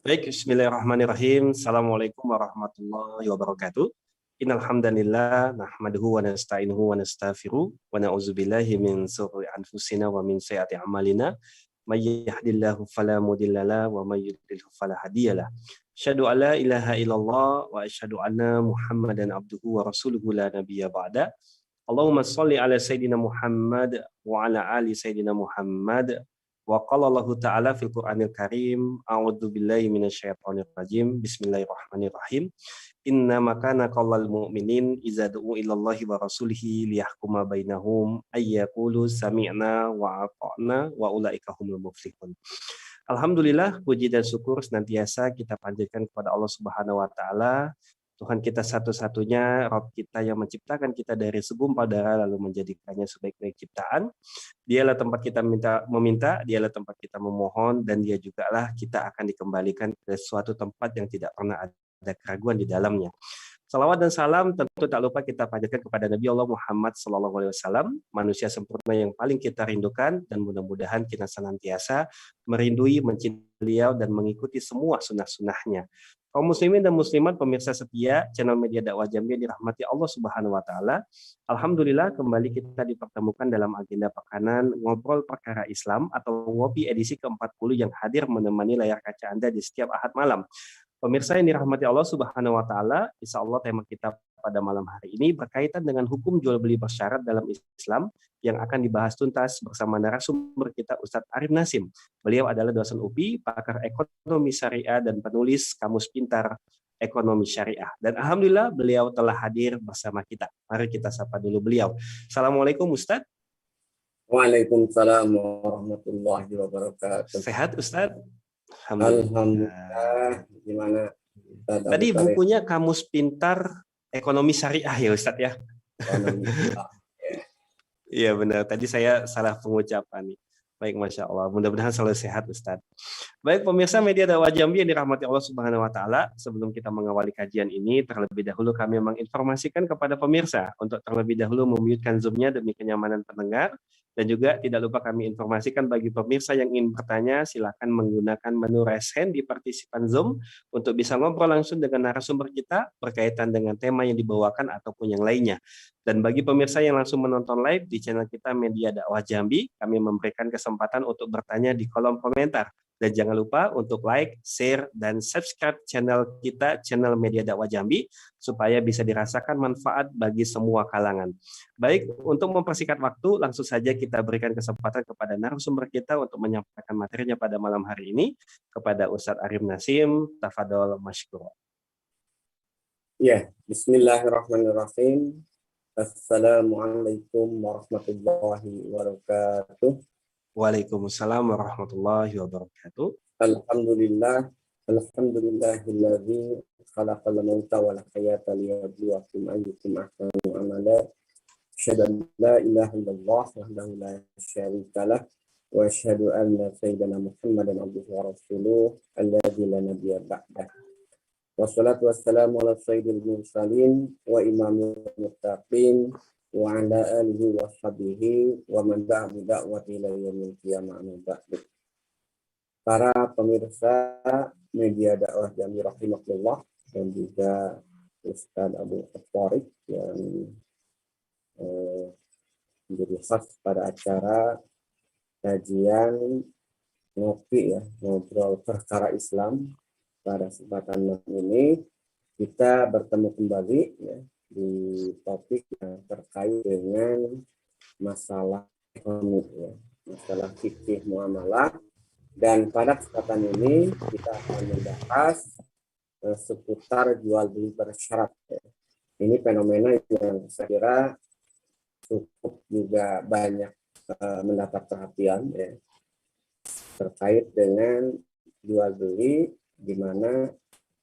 Baik, bismillahirrahmanirrahim. Assalamualaikum warahmatullahi wabarakatuh. Innal hamdalillah nahmaduhu wa nasta'inuhu wa nastaghfiruh wa na'udzubillahi min shururi anfusina wa min sayyiati a'malina. May yahdihillahu fala mudhillalah wa may yudlilhu fala hadiyalah. Asyhadu an la ilaha illallah wa asyhadu anna Muhammadan abduhu wa rasuluhu la nabiyya ba'da. Allahumma shalli ala sayyidina Muhammad wa ala ali sayyidina Muhammad. Wa qala Allah Ta'ala fil Qur'anil Karim, a'udzu billahi minasyaitonir rajim. Bismillahirrahmanirrahim. Inna makana qaulal mu'minin idza du'u ilallahi wa rasulihi liyahkuma bainahum ayyaqulu sami'na wa ata'na wa ulaika humul muflihun. Alhamdulillah, puji dan syukur senantiasa kita panjatkan kepada Allah Subhanahu wa taala, Tuhan kita satu-satunya, Rabb kita yang menciptakan kita dari segumpal darah lalu menjadikannya sebaik-baik ciptaan. Dialah tempat kita meminta, dialah tempat kita memohon, dan dia jugalah kita akan dikembalikan ke suatu tempat yang tidak pernah ada keraguan di dalamnya. Salawat dan salam tentu tak lupa kita panjatkan kepada Nabi Allah Muhammad SAW, manusia sempurna yang paling kita rindukan, dan mudah-mudahan kita senantiasa merindui, mencintai beliau, dan mengikuti semua sunnah-sunnahnya. Kaum muslimin dan muslimat pemirsa setia channel Media Dakwah Jambi yang dirahmati Allah Subhanahu wa taala. Alhamdulillah kembali kita dipertemukan dalam agenda pekanan Ngobrol Perkara Islam atau Ngopi edisi ke-40 yang hadir menemani layar kaca Anda di setiap Ahad malam. Pemirsa yang dirahmati Allah Subhanahu wa taala, insyaallah tema kita pada malam hari ini berkaitan dengan hukum jual beli bersyarat dalam Islam yang akan dibahas tuntas bersama narasumber kita Ustadz Arif Nasim. Beliau adalah dosen UPI, pakar ekonomi syariah dan penulis Kamus Pintar Ekonomi Syariah. Dan alhamdulillah beliau telah hadir bersama kita. Mari kita sapa dulu beliau. Assalamualaikum Ustadz. Waalaikumsalam warahmatullahi wabarakatuh. Sehat Ustadz? Alhamdulillah. Gimana? Tadi bukunya Kamus Pintar Ekonomi Syariah ya Ustadz ya? Iya benar, tadi saya salah pengucapan nih. Baik, Masya Allah. Mudah-mudahan selalu sehat Ustadz. Baik, pemirsa Media Dakwah Jambi yang dirahmati Allah Subhanahu wa taala, sebelum kita mengawali kajian ini, terlebih dahulu kami menginformasikan kepada pemirsa untuk terlebih dahulu memute-kan Zoom-nya demi kenyamanan pendengar. Dan juga tidak lupa kami informasikan bagi pemirsa yang ingin bertanya, silakan menggunakan menu raise hand di partisipan Zoom untuk bisa ngobrol langsung dengan narasumber kita berkaitan dengan tema yang dibawakan ataupun yang lainnya. Dan bagi pemirsa yang langsung menonton live di channel kita Media Dakwah Jambi, kami memberikan kesempatan untuk bertanya di kolom komentar. Dan jangan lupa untuk like, share, dan subscribe channel kita, channel Media Dakwah Jambi, supaya bisa dirasakan manfaat bagi semua kalangan. Baik, untuk mempersingkat waktu, langsung saja kita berikan kesempatan kepada narasumber kita untuk menyampaikan materinya pada malam hari ini, kepada Ustadz Arif Nasim. Tafadhol masykur. Ya, bismillahirrahmanirrahim. Assalamualaikum warahmatullahi wabarakatuh. Waalaikumsalam warahmatullahi wabarakatuh. Alhamdulillah, alhamdulillahilladzi khalaqal mauta wal hayata liyabluwakum ayyukum ahsanu amala. Asyhadu an la ilaha illallah wahdahu la syarika lah wa asyhadu anna sayyidana Muhammadan abduhu wa rasuluh alladzi la nabiyya ba'dah. Wassalatu wassalamu ala sayyidil mursalin wa imamil muttaqin wa ala alihi wa sahbihi wa man da'a bi da'wati ila yaumil qiyamah amma ba'du. Para pemirsa Media Dakwah Jambi rahimakumullah, dan juga Ustaz Abu Farid yang menjadi host pada acara kajian ngopi ya, ngobrol perkara Islam. Pada kesempatan malam ini kita bertemu kembali ya, di topik yang terkait dengan masalah ekonomi ya, masalah fikih muamalah. Dan pada kesempatan ini kita akan membahas seputar jual beli bersyarat ya. Ini fenomena yang saya kira cukup juga banyak mendapat perhatian ya, terkait dengan jual beli, di mana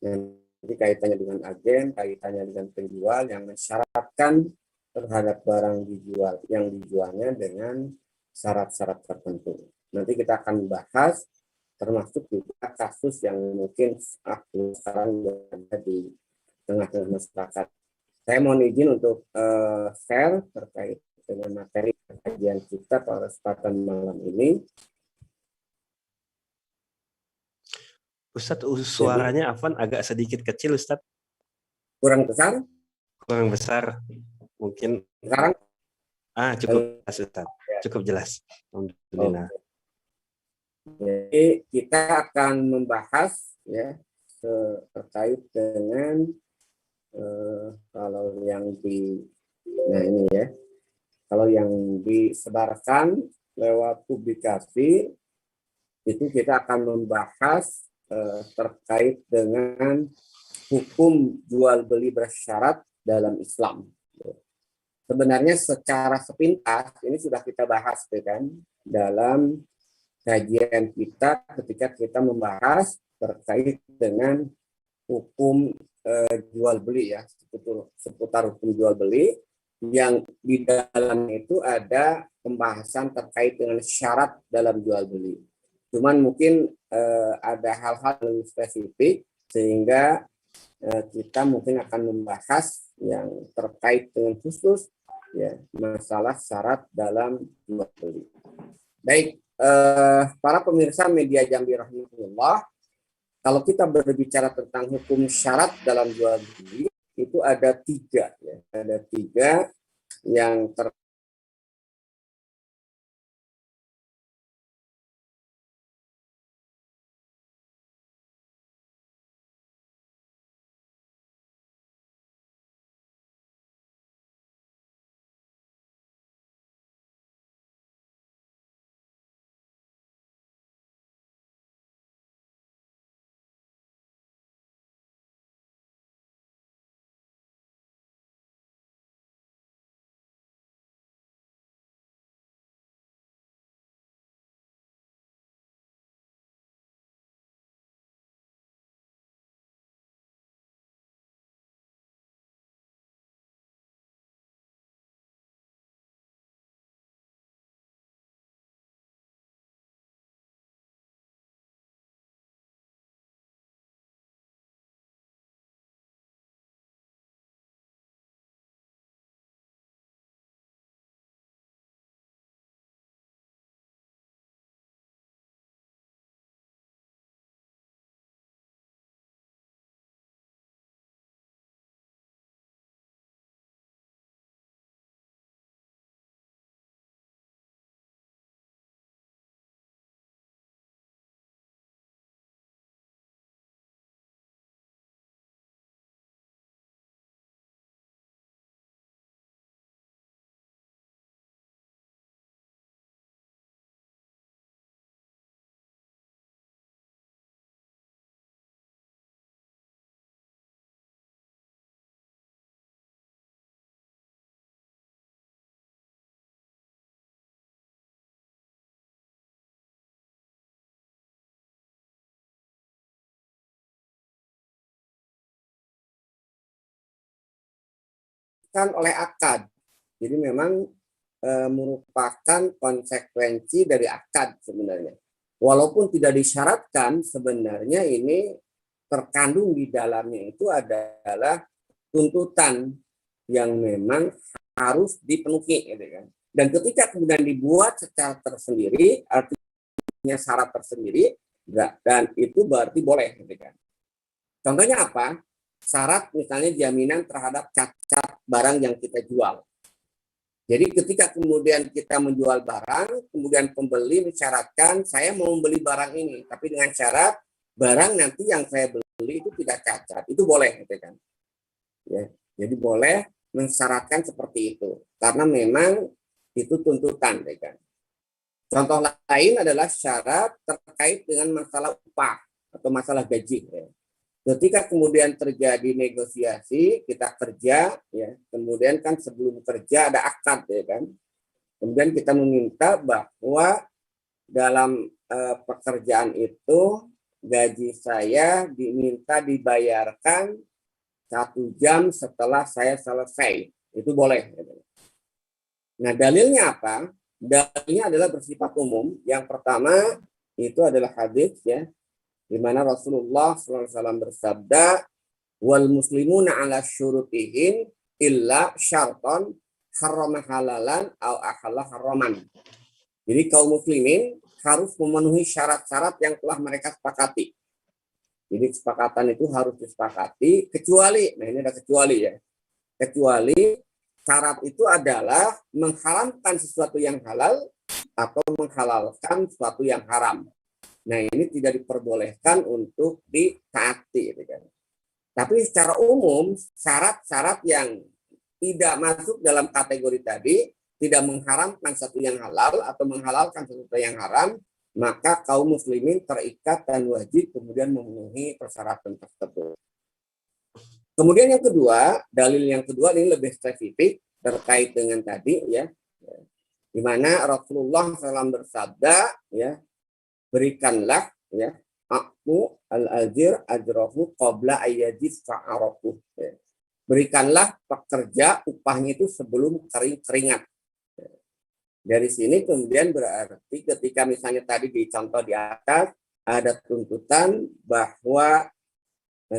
nanti kaitannya dengan agen, kaitannya dengan penjual yang mensyaratkan terhadap barang dijual yang dijualnya dengan syarat-syarat tertentu. Nanti kita akan bahas termasuk juga kasus yang mungkin sekarang ada di tengah-tengah masyarakat. Saya mohon izin untuk share terkait dengan materi kajian kita pada kesempatan malam ini. Ustadz, Jadi suaranya Afan agak sedikit kecil, Ustadz. kurang besar. Kurang besar. Mungkin Sekarang cukup jelas, Ustadz. Cukup jelas. Alhamdulillah. Jadi kita akan membahas ya terkait dengan kalau yang ini ya, kalau yang disebarkan lewat publikasi itu kita akan membahas terkait dengan hukum jual beli bersyarat dalam Islam. Sebenarnya secara sepintas ini sudah kita bahas kan dalam kajian kita ketika kita membahas terkait dengan hukum jual beli ya, seputar hukum jual beli yang di dalamnya itu ada pembahasan terkait dengan syarat dalam jual beli. Cuman mungkin ada hal-hal yang spesifik sehingga kita mungkin akan membahas yang terkait dengan khusus ya masalah syarat dalam jual beli. Baik. Para pemirsa media Jambi rahimahullah, kalau kita berbicara tentang hukum syarat dalam jual beli itu ada 3 ya. Ada 3 yang kan oleh akad. Jadi memang merupakan konsekuensi dari akad sebenarnya. Walaupun tidak disyaratkan, sebenarnya ini terkandung di dalamnya itu adalah tuntutan yang memang harus dipenuhi, gitu kan. Dan ketika kemudian dibuat secara tersendiri, artinya syarat tersendiri, dan itu berarti boleh, gitu kan. Contohnya apa? Syarat misalnya jaminan terhadap cacat barang yang kita jual. Jadi ketika kemudian kita menjual barang, kemudian pembeli mensyaratkan saya mau membeli barang ini, tapi dengan syarat barang nanti yang saya beli itu tidak cacat, itu boleh, gitu kan? Ya, jadi boleh mensyaratkan seperti itu, karena memang itu tuntutan, gitu kan? Contoh lain adalah syarat terkait dengan masalah upah atau masalah gaji. Ya. Ketika kemudian terjadi negosiasi, kita kerja, ya, kemudian kan sebelum kerja ada akad, ya kan. Kemudian kita meminta bahwa dalam pekerjaan itu gaji saya diminta dibayarkan 1 jam setelah saya selesai, itu boleh. Nah, dalilnya apa? Dalilnya adalah bersifat umum. Yang pertama itu adalah hadis ya, di mana Rasulullah SAW bersabda, wal muslimuna ala syurutihim illa syarton harrama halalan au akhala haraman. Jadi kaum muslimin harus memenuhi syarat-syarat yang telah mereka sepakati. Jadi kesepakatan itu harus disepakati kecuali, nah ini ada kecuali ya, kecuali syarat itu adalah mengharamkan sesuatu yang halal atau menghalalkan sesuatu yang haram. Nah ini tidak diperbolehkan untuk ditaati. Gitu kan. Tapi secara umum syarat-syarat yang tidak masuk dalam kategori tadi, tidak mengharamkan sesuatu yang halal atau menghalalkan sesuatu yang haram, maka kaum muslimin terikat dan wajib kemudian memenuhi persyaratan tersebut. Kemudian yang kedua, dalil yang kedua ini lebih spesifik terkait dengan tadi ya, di mana Rasulullah SAW bersabda ya, berikanlah ya aku al-ajir ajrahu qabla ayyajis fa'arafu. Ya. Berikanlah pekerja upahnya itu sebelum keringat. Dari sini kemudian berarti ketika misalnya tadi di contoh di atas ada tuntutan bahwa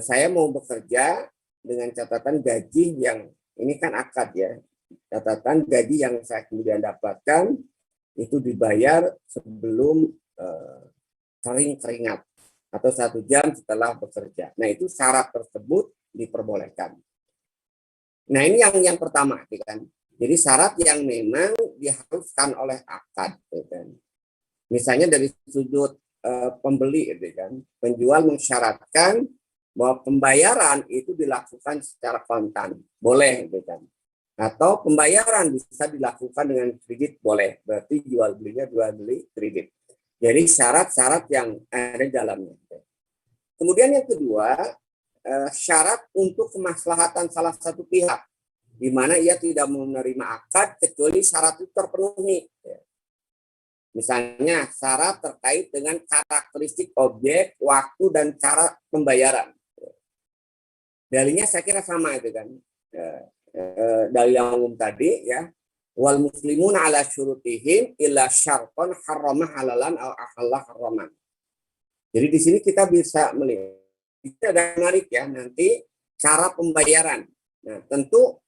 saya mau bekerja dengan catatan gaji yang ini kan akad ya, catatan gaji yang saya kemudian dapatkan itu dibayar sebelum keringat atau 1 jam setelah bekerja. Nah itu syarat tersebut diperbolehkan. Nah ini yang pertama kan. Jadi syarat yang memang diharuskan oleh akad, kan. Misalnya dari sudut pembeli, kan. Penjual mensyaratkan bahwa pembayaran itu dilakukan secara kontan, boleh, kan. Atau pembayaran bisa dilakukan dengan kredit, boleh. Berarti jual beli kredit. Jadi syarat-syarat yang ada di dalamnya. Kemudian yang kedua, syarat untuk kemaslahatan salah satu pihak, di mana ia tidak menerima akad kecuali syarat itu terpenuhi. Misalnya syarat terkait dengan karakteristik objek, waktu, dan cara pembayaran. Dalilnya saya kira sama itu kan. Dalil yang umum tadi ya. Wal muslimun ala syurutihim illa syarton harramah halalan al ahallah harraman. Jadi di sini kita bisa melihat. Itu ada menarik ya nanti cara pembayaran. Nah tentu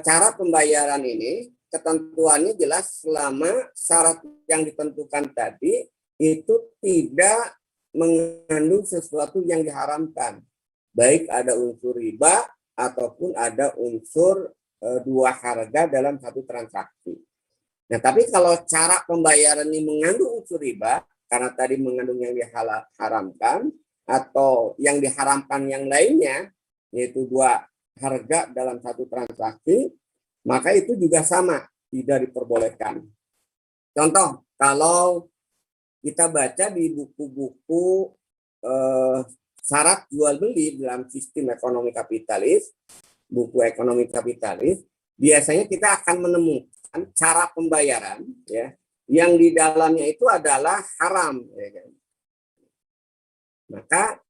cara pembayaran ini ketentuannya jelas selama syarat yang ditentukan tadi itu tidak mengandung sesuatu yang diharamkan, baik ada unsur riba ataupun ada unsur dua harga dalam satu transaksi. Nah tapi kalau cara pembayaran ini mengandung unsur riba karena tadi mengandung yang diharamkan atau yang diharamkan yang lainnya, yaitu dua harga dalam satu transaksi, maka itu juga sama, tidak diperbolehkan. Contoh, kalau kita baca di buku-buku syarat jual beli dalam sistem ekonomi kapitalis, buku ekonomi kapitalis, biasanya kita akan menemukan cara pembayaran ya, yang di dalamnya itu adalah haram. Ya kan? Maka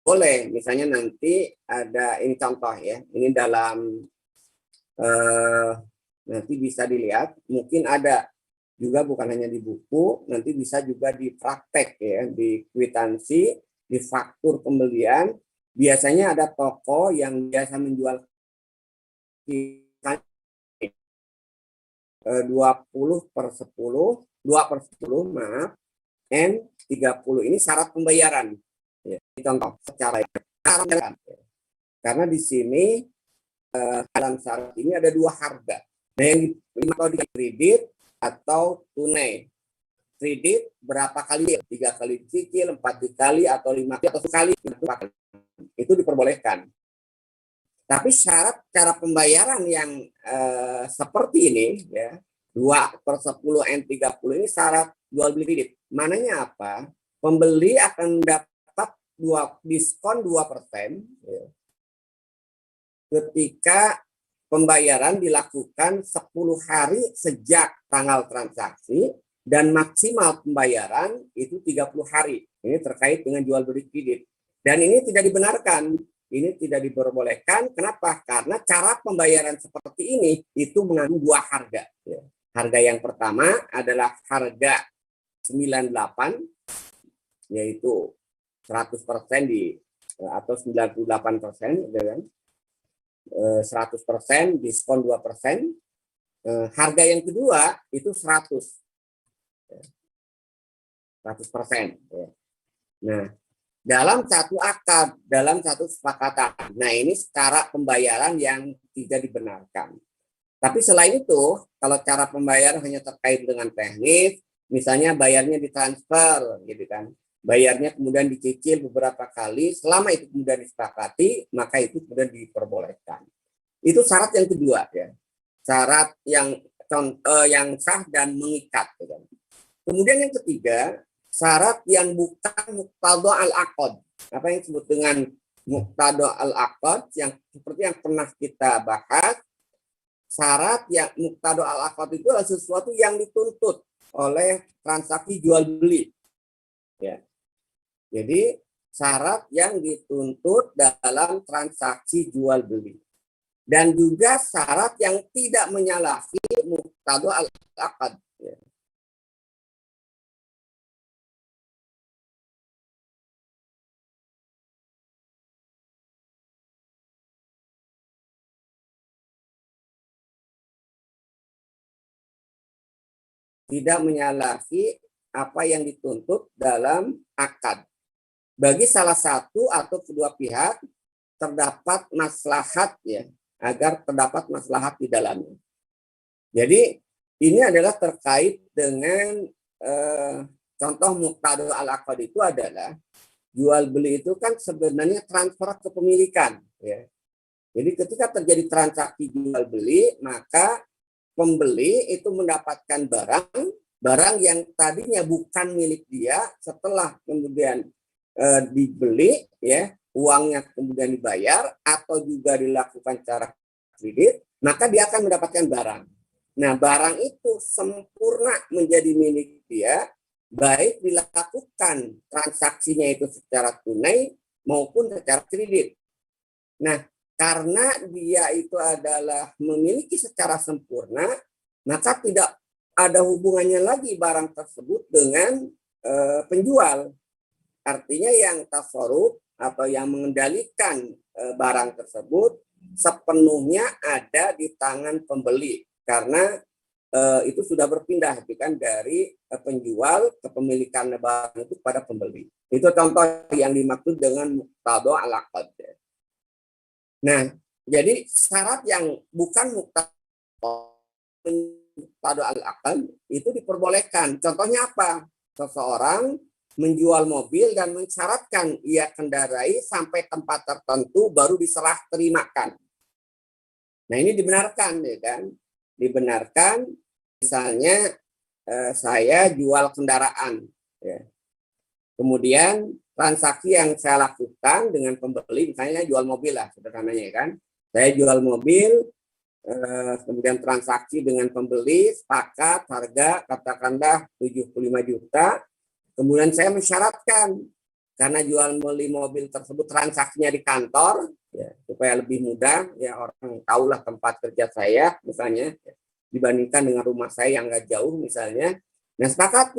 boleh, misalnya nanti ada ini contoh ya, ini dalam nanti bisa dilihat, mungkin ada juga bukan hanya di buku, nanti bisa juga di praktek ya, di kwitansi, di faktur pembelian. Biasanya ada toko yang biasa menjual 20/10, 2/10 maaf, N30 ini syarat pembayaran. Ya, contoh secara karena di sini dalam syarat ini ada dua harga. Nah, yang atau di kredit atau tunai. Kredit berapa kali? 3 kali cicil, 4 kali atau 5 kali atau sekali. Itu diperbolehkan. Tapi syarat cara pembayaran yang seperti ini ya, 2/10 N30 ini syarat jual beli kredit. Mananya apa? Pembeli akan dapat diskon 2% ya, ketika pembayaran dilakukan 10 hari sejak tanggal transaksi dan maksimal pembayaran itu 30 hari. Ini terkait dengan jual beli kredit. Dan ini tidak dibenarkan. Ini tidak diperbolehkan. Kenapa? Karena cara pembayaran seperti ini itu mengandung dua harga. Ya. Harga yang pertama adalah harga 98, yaitu 100% atau 98%, ya kan? 100%, diskon 2%. Harga yang kedua itu 100%. Ya. Nah, dalam satu akad, dalam satu kesepakatan. Nah, ini cara pembayaran yang tidak dibenarkan. Tapi selain itu, kalau cara pembayaran hanya terkait dengan teknis, misalnya bayarnya ditransfer, gitu kan, bayarnya kemudian dicicil beberapa kali, selama itu kemudian disepakati, maka itu kemudian diperbolehkan. Itu syarat yang kedua, ya, syarat yang sah dan mengikat. Gitu kan. Kemudian yang ketiga, syarat yang bukan muqtada al-aqd. Apa yang disebut dengan muqtada al-aqd, yang seperti yang pernah kita bahas, syarat yang muqtada al-aqd itu adalah sesuatu yang dituntut oleh transaksi jual beli. Ya. Jadi syarat yang dituntut dalam transaksi jual beli. Dan juga syarat yang tidak menyalahi muqtada al-aqd. Ya. Tidak menyalahi apa yang dituntut dalam akad. Bagi salah satu atau kedua pihak terdapat maslahat, ya, agar terdapat maslahat di dalamnya. Jadi ini adalah terkait dengan contoh muqtada al-aqd itu adalah jual beli itu kan sebenarnya transfer kepemilikan, ya. Jadi ketika terjadi transaksi jual beli, maka pembeli itu mendapatkan barang yang tadinya bukan milik dia, setelah kemudian dibeli, ya, uangnya kemudian dibayar atau juga dilakukan secara kredit, maka dia akan mendapatkan barang. Nah, barang itu sempurna menjadi milik dia, baik dilakukan transaksinya itu secara tunai maupun secara kredit. Nah, karena dia itu adalah memiliki secara sempurna, maka tidak ada hubungannya lagi barang tersebut dengan penjual. Artinya yang tasarruf atau yang mengendalikan barang tersebut sepenuhnya ada di tangan pembeli, karena itu sudah berpindah, kan, dari penjual kepemilikan barang itu pada pembeli. Itu contoh yang dimaksud dengan muqtada al-aqd. Nah, jadi syarat yang bukan muqtada al-aqd itu diperbolehkan. Contohnya apa? Seseorang menjual mobil dan mensyaratkan ia kendarai sampai tempat tertentu baru diserah terimakan. Nah, ini dibenarkan, ya kan? Dibenarkan, misalnya saya jual kendaraan, ya. Kemudian transaksi yang saya lakukan dengan pembeli, misalnya jual mobil lah sederhananya, kan. Saya jual mobil, kemudian transaksi dengan pembeli, sepakat harga katakanlah 75 juta. Kemudian saya mensyaratkan, karena jual beli mobil tersebut transaksinya di kantor, ya, supaya lebih mudah, ya, orang tahulah tempat kerja saya misalnya, ya, dibandingkan dengan rumah saya yang nggak jauh misalnya. Nah, sepakat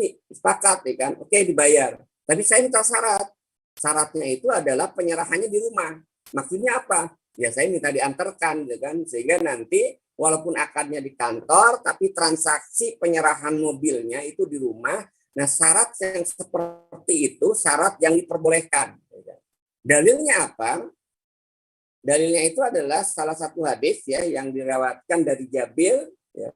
nih kan, oke, dibayar. Tapi saya minta syarat. Syaratnya itu adalah penyerahannya di rumah. Maksudnya apa? Ya, saya minta diantarkan, ya kan, sehingga nanti walaupun akadnya di kantor, tapi transaksi penyerahan mobilnya itu di rumah. Nah, syarat yang seperti itu syarat yang diperbolehkan. Dalilnya apa? Dalilnya itu adalah salah satu hadis, ya, yang diriwayatkan dari Jabir, ya.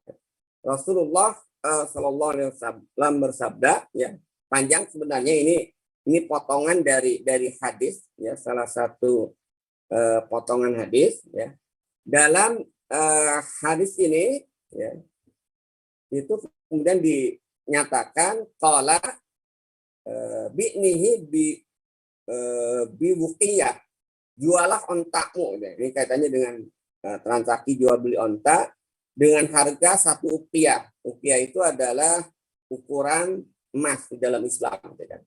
Rasulullah Shallallahu Alaihi Wasallam bersabda, ya, panjang sebenarnya ini potongan dari hadis, ya, salah satu potongan hadis, ya. Dalam hadis ini, ya, itu kemudian dinyatakan qala bi'nihi bi wuqiyah, jualah ontamu. Ini kaitannya dengan transaksi jual beli onta dengan harga 1 uqiyah. Uqiyah itu adalah ukuran emas di dalam Islam, kan.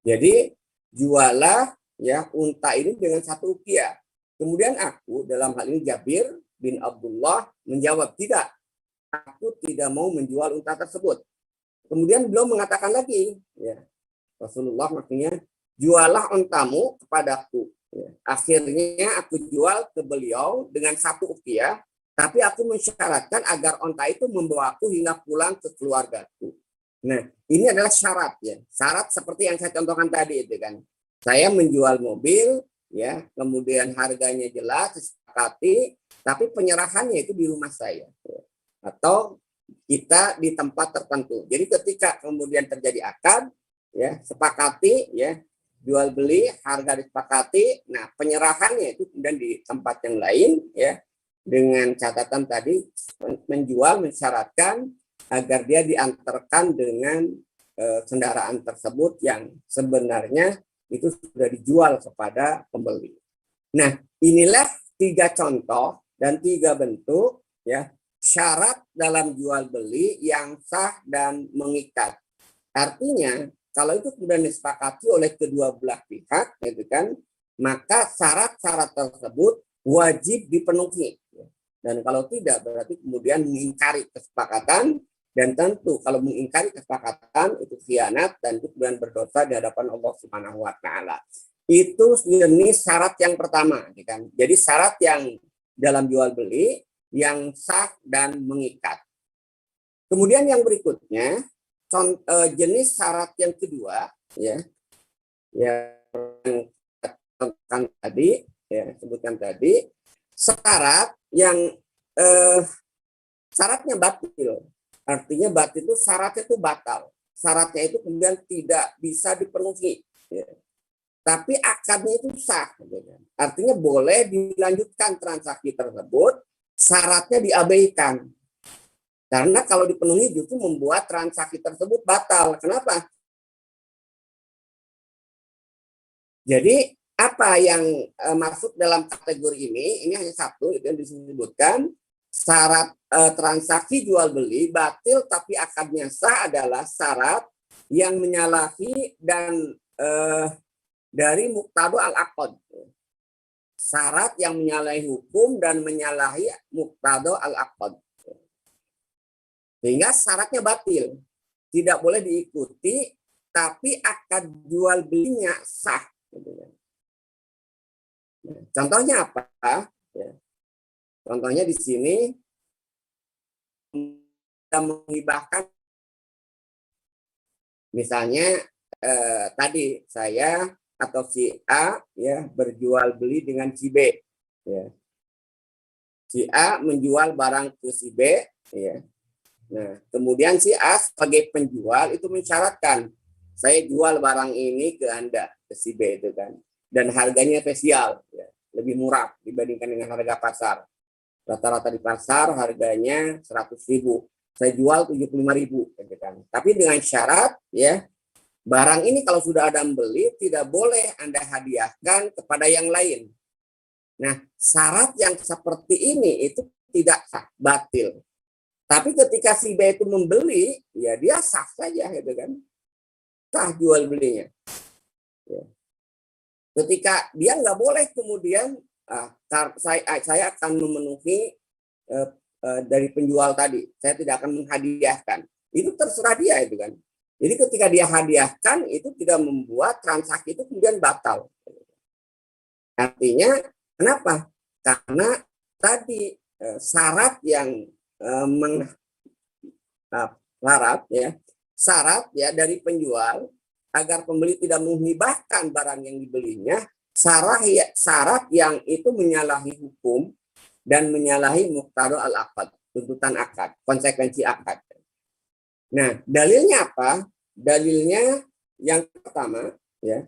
Jadi jualah, ya, unta ini dengan 1 uqiyah. Kemudian aku, dalam hal ini Jabir bin Abdullah, menjawab, tidak, aku tidak mau menjual unta tersebut. Kemudian beliau mengatakan lagi, ya, Rasulullah maksudnya, jualah untamu kepadaku. Ya. Akhirnya aku jual ke beliau dengan 1 uqiyah, tapi aku mensyaratkan agar unta itu membawa aku hingga pulang ke keluargaku. Nah, ini adalah syarat, ya. Syarat seperti yang saya contohkan tadi itu, kan. Saya menjual mobil, ya, kemudian harganya jelas, disepakati, tapi penyerahannya itu di rumah saya, ya. Atau kita di tempat tertentu. Jadi ketika kemudian terjadi akad, ya, sepakati, ya, jual beli, harga disepakati, nah penyerahannya itu kemudian di tempat yang lain, ya, dengan catatan tadi menjual mensyaratkan agar dia diantarkan dengan kendaraan tersebut yang sebenarnya itu sudah dijual kepada pembeli. Nah, inilah 3 contoh dan 3 bentuk, ya, syarat dalam jual beli yang sah dan mengikat. Artinya, kalau itu kemudian disepakati oleh kedua belah pihak, gitu kan, maka syarat-syarat tersebut wajib dipenuhi. Dan kalau tidak, berarti kemudian mengingkari kesepakatan. Dan tentu kalau mengingkari kesepakatan itu khianat dan itu kemudian berdosa di hadapan Allah Subhanahu wa taala. Itu jenis syarat yang pertama, kan? Jadi syarat yang dalam jual beli yang sah dan mengikat. Kemudian yang berikutnya, jenis syarat yang kedua, ya, yang sebutkan tadi, syarat yang syaratnya batil. Artinya batil itu syaratnya itu batal. Syaratnya itu kemudian tidak bisa dipenuhi. Ya. Tapi akadnya itu sah. Ya. Artinya boleh dilanjutkan transaksi tersebut, syaratnya diabaikan. Karena kalau dipenuhi justru membuat transaksi tersebut batal. Kenapa? Jadi apa yang masuk dalam kategori ini hanya satu, itu yang disebutkan. Syarat transaksi jual beli batil tapi akadnya sah adalah syarat yang menyalahi dan dari muqtado al-aqd. Syarat yang menyalahi hukum dan menyalahi muqtado al-aqd. Sehingga syaratnya batil. Tidak boleh diikuti tapi akad jual belinya sah. Nah, contohnya apa? Ya. Contohnya di sini kita menghibahkan, misalnya tadi saya atau si A, ya, berjual beli dengan si B, ya. Si A menjual barang ke si B, ya. Nah, kemudian si A sebagai penjual itu mensyaratkan saya jual barang ini ke Anda, ke si B itu kan, dan harganya spesial, ya, lebih murah dibandingkan dengan harga pasar. Rata-rata di pasar harganya 100.000. Saya jual 75.000, gitu kan. Tapi dengan syarat, ya, barang ini kalau sudah ada membeli tidak boleh Anda hadiahkan kepada yang lain. Nah, syarat yang seperti ini itu tidak sah, batil. Tapi ketika si B itu membeli, ya dia sah saja, gitu kan. Sah jual belinya. Ya. Ketika dia nggak boleh kemudian saya akan memenuhi dari penjual tadi, saya tidak akan menghadiahkan. Itu terserah dia, itu kan. Jadi ketika dia hadiahkan itu tidak membuat transaksi itu kemudian batal. Artinya kenapa? Karena tadi syarat yang syarat ya dari penjual agar pembeli tidak menghibahkan barang yang dibelinya, syarat yang itu menyalahi hukum dan menyalahi muqtado al-aqd, tuntutan akad, konsekuensi akad. Nah, dalilnya apa? Dalilnya yang pertama, ya,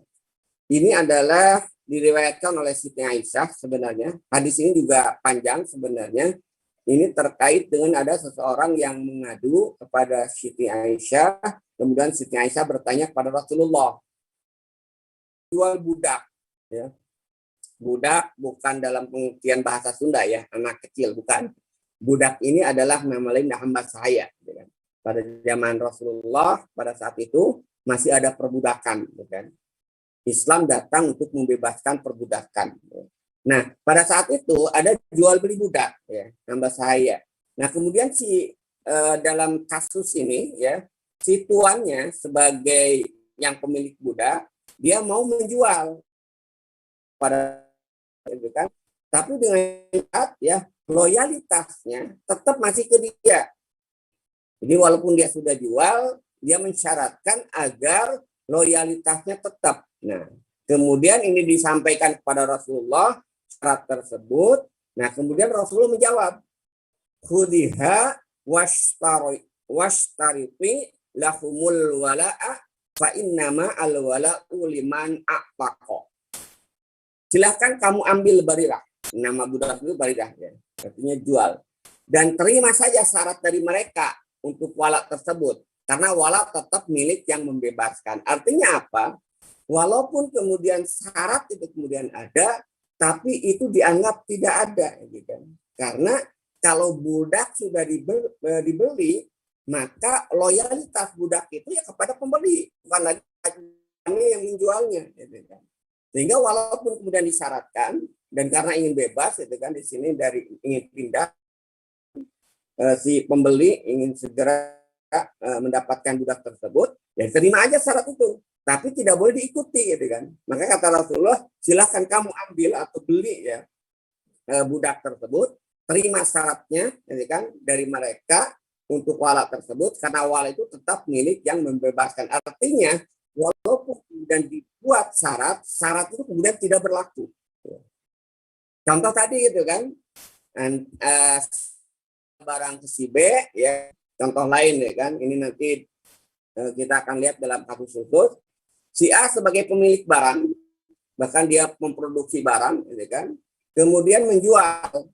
ini adalah diriwayatkan oleh Siti Aisyah sebenarnya. Hadis ini juga panjang sebenarnya. Ini terkait dengan ada seseorang yang mengadu kepada Siti Aisyah. Kemudian Siti Aisyah bertanya kepada Rasulullah, jual budak, ya. Budak bukan dalam pengertian bahasa Sunda, ya, anak kecil, bukan. Budak ini adalah nama lain hamba saya. Pada zaman Rasulullah pada saat itu masih ada perbudakan, kan. Islam datang untuk membebaskan perbudakan. Nah, pada saat itu ada jual beli budak, ya, hamba saya. Nah, kemudian dalam kasus ini, ya, si tuannya sebagai yang pemilik budak, dia mau menjual pada itu kan, tapi dengan ya loyalitasnya tetap masih ke dia. Jadi walaupun dia sudah jual, dia mensyaratkan agar loyalitasnya tetap. Nah, Kemudian ini disampaikan kepada Rasulullah syarat tersebut. Nah, kemudian Rasulullah menjawab, "Khudiha washtarifi lahumul wala'a fa innama al wala'u liman a'taqa." Silahkan kamu ambil Barirah. Nama budak itu Barirah, ya. Artinya jual. Dan terima saja syarat dari mereka untuk wala tersebut. Karena wala tetap milik yang membebaskan. Artinya apa? Walaupun kemudian syarat itu kemudian ada, tapi itu dianggap tidak ada. Gitu. Karena kalau budak sudah dibeli, maka loyalitas budak itu ya kepada pembeli, bukan lagi yang menjualnya. Gitu. Sehingga walaupun kemudian disyaratkan, dan karena ingin bebas, gitu kan, di sini dari ingin pindah, si pembeli ingin segera mendapatkan budak tersebut, ya terima aja syarat itu. Tapi tidak boleh diikuti, gitu kan. Maka kata Rasulullah, silahkan kamu ambil atau beli ya budak tersebut, terima syaratnya, gitu kan, dari mereka untuk wala tersebut, karena wala itu tetap milik yang membebaskan. Artinya, walaupun kemudian dibuat syarat itu kemudian tidak berlaku. Contoh tadi gitu kan, barang ke si B, ya. Contoh lain ya kan, ini nanti kita akan lihat dalam kasus khusus. Si A sebagai pemilik barang, bahkan dia memproduksi barang, gitu kan, kemudian menjual.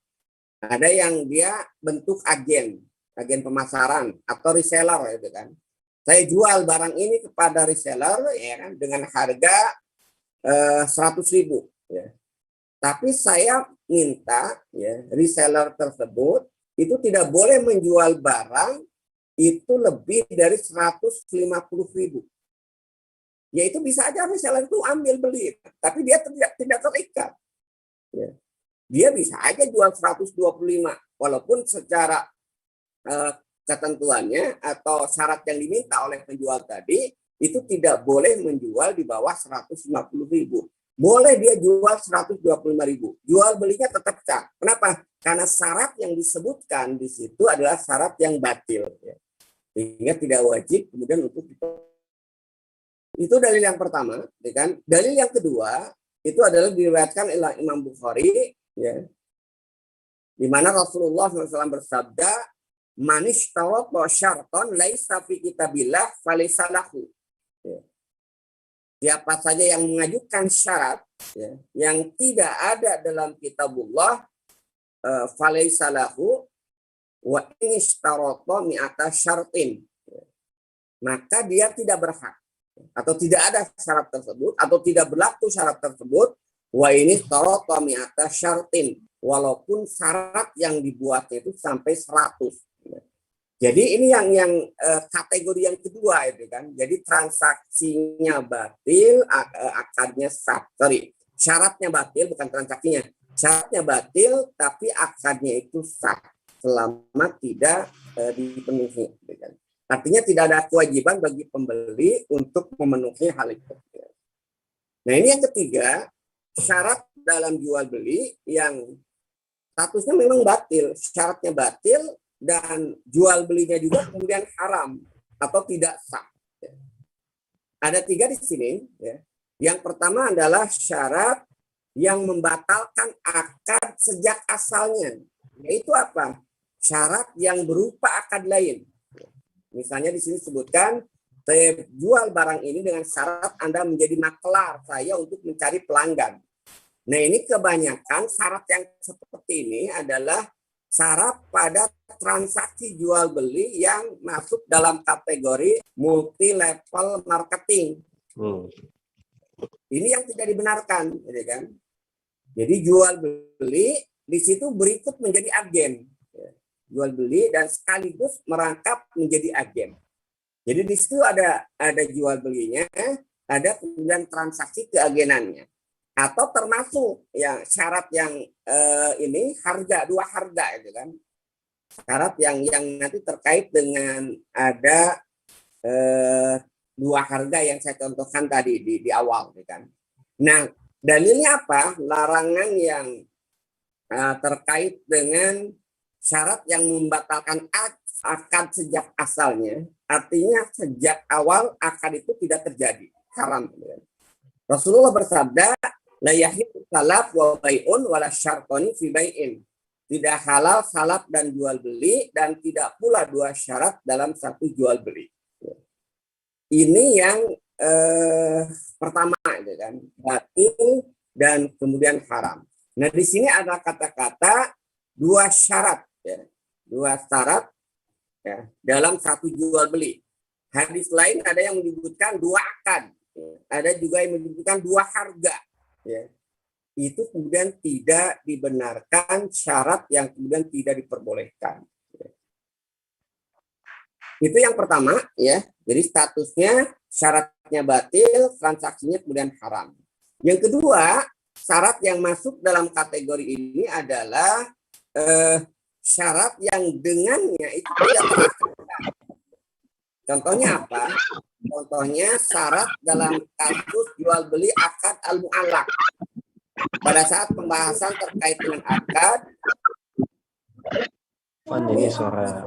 Ada yang dia bentuk agen pemasaran atau reseller, gitu kan. Saya jual barang ini kepada reseller, ya kan, dengan harga 100.000. Ya. Tapi saya minta ya reseller tersebut itu tidak boleh menjual barang itu lebih dari 150.000. Ya itu bisa aja reseller itu ambil beli, tapi dia tidak terikat. Ya. Dia bisa aja jual 125, walaupun secara ketentuannya atau syarat yang diminta oleh penjual tadi itu tidak boleh menjual di bawah 150.000. Boleh dia jual 125.000. Jual belinya tetap sah. Kenapa? Karena syarat yang disebutkan di situ adalah syarat yang batil. Ya. Sehingga tidak wajib kemudian untuk itu dalil yang pertama, ya kan? Dalil yang kedua itu adalah diriwayatkan oleh Imam Bukhari, ya, di mana Rasulullah SAW bersabda, "Manis tawat syarton laisa fi kitabillah falaysa lahu." Ya. Siapa saja yang mengajukan syarat ya, yang tidak ada dalam kitabullah, falaysa lahu wa in ishtarata mi'ata syartin. Ya. Maka dia tidak berhak atau tidak ada syarat tersebut atau tidak berlaku syarat tersebut, wa ini ishtarata mi'ata syartin, walaupun syarat yang dibuatnya itu sampai 100. Jadi ini yang kategori yang kedua itu kan. Jadi transaksinya batil, akadnya sah. Sorry, syaratnya batil bukan transaksinya. Syaratnya batil tapi akadnya itu sah selama tidak dipenuhi. Gitu kan. Artinya tidak ada kewajiban bagi pembeli untuk memenuhi hal itu. Nah ini yang ketiga, syarat dalam jual beli yang statusnya memang batil, syaratnya batil dan jual belinya juga kemudian haram atau tidak sah. Ada 3 di sini. Ya. Yang pertama adalah syarat yang membatalkan akad sejak asalnya. Yaitu apa? Syarat yang berupa akad lain. Misalnya di sini sebutkan, saya jual barang ini dengan syarat Anda menjadi maklar saya untuk mencari pelanggan. Nah ini kebanyakan syarat yang seperti ini adalah syarat pada transaksi jual beli yang masuk dalam kategori multi level marketing. Ini yang tidak dibenarkan, gitu kan? Jadi jual beli di situ berikut menjadi agen. Jual beli dan sekaligus merangkap menjadi agen. Jadi di situ ada jual belinya, ada kemudian transaksi keagenannya, atau termasuk ya syarat yang ini harga 2 harga itu kan, syarat yang nanti terkait dengan ada 2 harga yang saya contohkan tadi di awal gitu kan. Nah dalilnya apa? Larangan yang terkait dengan syarat yang membatalkan akad sejak asalnya, artinya sejak awal akad itu tidak terjadi, haram. Rasulullah bersabda, la yahillu salaf wa bai'un wala syartani fi bai'in. Tidak halal salaf dan jual beli, dan tidak pula dua syarat dalam satu jual beli. Ini yang pertama, gitu kan, batil dan kemudian haram. Nah, di sini ada kata-kata dua syarat, ya, dua syarat ya, dalam satu jual beli. Hadis lain ada yang menyebutkan dua akad, ya. Ada juga yang menyebutkan dua harga. Ya. Itu kemudian tidak dibenarkan, syarat yang kemudian tidak diperbolehkan. Ya. Itu yang pertama, ya. Jadi statusnya syaratnya batil, transaksinya kemudian haram. Yang kedua, syarat yang masuk dalam kategori ini adalah syarat yang dengannya itu tidak terakatkan. Contohnya apa? Contohnya syarat dalam kasus jual beli akad al-mu'allaq. Pada saat pembahasan terkait dengan akad, ini suara.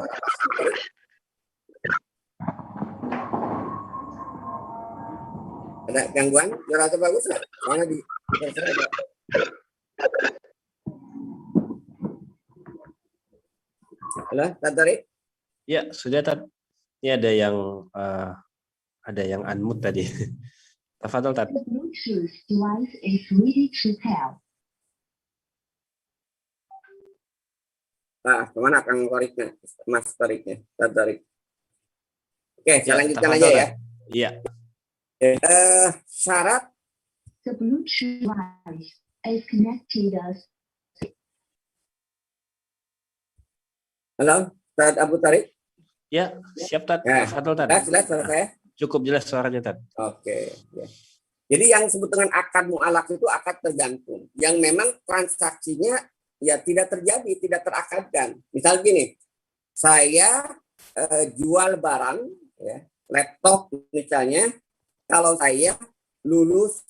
Ada gangguan? Suara bagus nggak? Mana di? Halo, Tadari? Ya, sudah Tad. Ini ada yang unmute tadi. Tafadhol Tad. Kemana Kang Toriknya? Mas Toriknya, Tadari. Oke, saya lanjutkan Tafadhol, aja ya. Iya. Syarat Halo, Tad Abu Tarik. Ya, siap Tad. Ya. Tafadhol Tad. Jelas suara saya? Cukup jelas suaranya Tad. Oke. Ya. Jadi yang disebut dengan akad mu'allaq itu akad tergantung, yang memang transaksinya ya tidak terjadi, tidak terakadkan. Misal gini, saya jual barang, ya, laptop misalnya, kalau saya lulus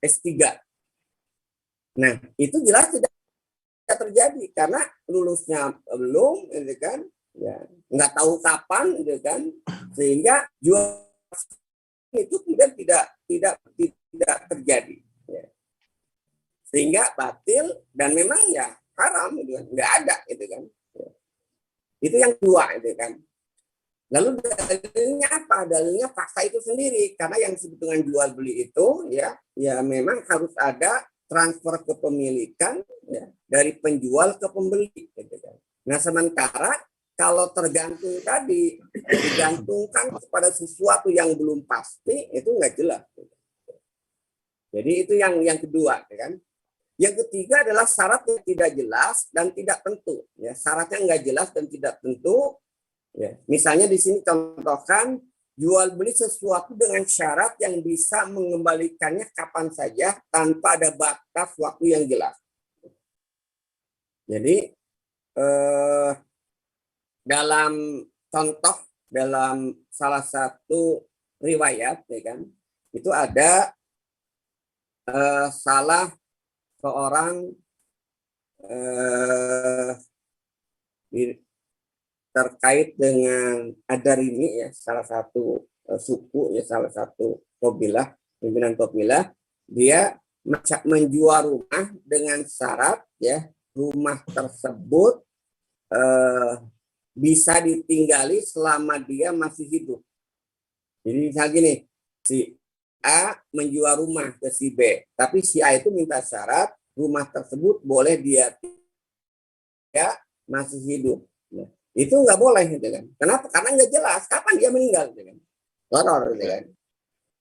S3. Nah, itu jelas tidak terjadi karena lulusnya belum, gitu kan? Ya, nggak tahu kapan, gitu kan? Sehingga jual itu kemudian tidak terjadi. Ya. Sehingga batil dan memang ya haram, gitu kan? Nggak ada, gitu kan? Ya. Itu yang kedua, gitu kan? Lalu dalilnya apa? Dalilnya fakta itu sendiri, karena yang disebut dengan jual beli itu ya memang harus ada transfer kepemilikan, ya, dari penjual ke pembeli. Gitu kan. Nah, sementara kalau tergantung tadi digantungkan kepada sesuatu yang belum pasti, itu nggak jelas. Gitu. Jadi itu yang kedua, kan? Yang ketiga adalah syarat yang tidak jelas dan tidak tentu. Ya, syaratnya nggak jelas dan tidak tentu. Ya, misalnya di sini contohkan jual beli sesuatu dengan syarat yang bisa mengembalikannya kapan saja tanpa ada batas waktu yang jelas. Jadi dalam contoh dalam salah satu riwayat, ya kan, itu ada salah seorang terkait dengan Adarini, ya, salah satu suku, ya, salah satu kabilah, pimpinan kabilah, dia menjual rumah dengan syarat, ya, rumah tersebut bisa ditinggali selama dia masih hidup. Jadi misalnya gini, si A menjual rumah ke si B, tapi si A itu minta syarat rumah tersebut boleh dia masih hidup. Nah, itu nggak boleh, gitu kan? Kenapa? Karena nggak jelas kapan dia meninggal, gitu kan? Horor, gitu kan?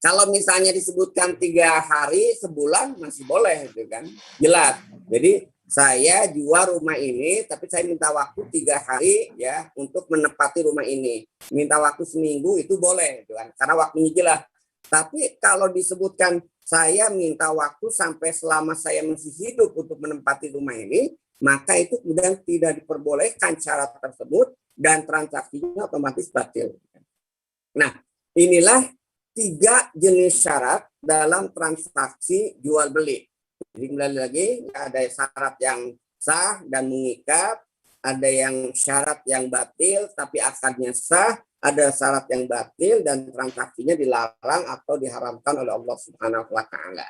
Kalau misalnya disebutkan 3 hari, sebulan masih boleh, gitu kan? Jelas. Jadi saya jual rumah ini, tapi saya minta waktu 3 hari, ya, untuk menempati rumah ini. Minta waktu seminggu itu boleh, gitu kan? Karena waktunya jelas. Tapi kalau disebutkan saya minta waktu sampai selama saya masih hidup untuk menempati rumah ini, maka itu kemudian tidak diperbolehkan syarat tersebut dan transaksinya otomatis batil. Nah, inilah 3 jenis syarat dalam transaksi jual beli. Jadi kembali lagi, ada syarat yang sah dan mengikat, ada yang syarat yang batil tapi akadnya sah, ada syarat yang batil dan transaksinya dilarang atau diharamkan oleh Allah Subhanahu wa taala.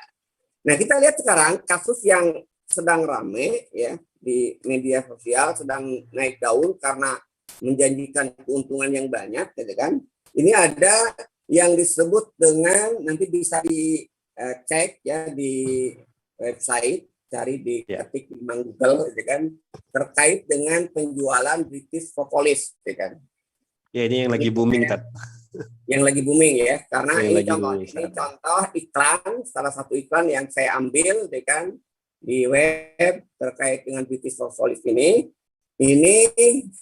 Nah, kita lihat sekarang kasus yang sedang rame ya di media sosial, sedang naik daun karena menjanjikan keuntungan yang banyak, gitu kan. Ini ada yang disebut dengan, nanti bisa dicek ya di website, cari di ketik di Google, gitu kan, terkait dengan penjualan British Propolis, gitu kan. Ya, ini yang lagi booming, Tat. Yang lagi booming ya, karena yang ini contoh iklan, salah satu iklan yang saya ambil, gitu kan, di web terkait dengan British Propolis ini. Ini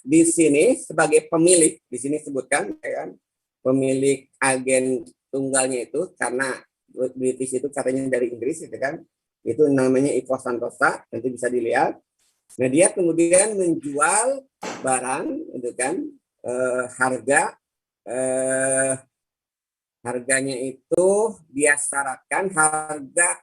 di sini sebagai pemilik, di sini sebutkan, ya kan, pemilik agen tunggalnya itu, karena British itu katanya dari Inggris, gitu kan, itu namanya Ivo Santosa, nanti bisa dilihat. Nah, dia kemudian menjual barang, gitu kan, harganya itu dia syaratkan harga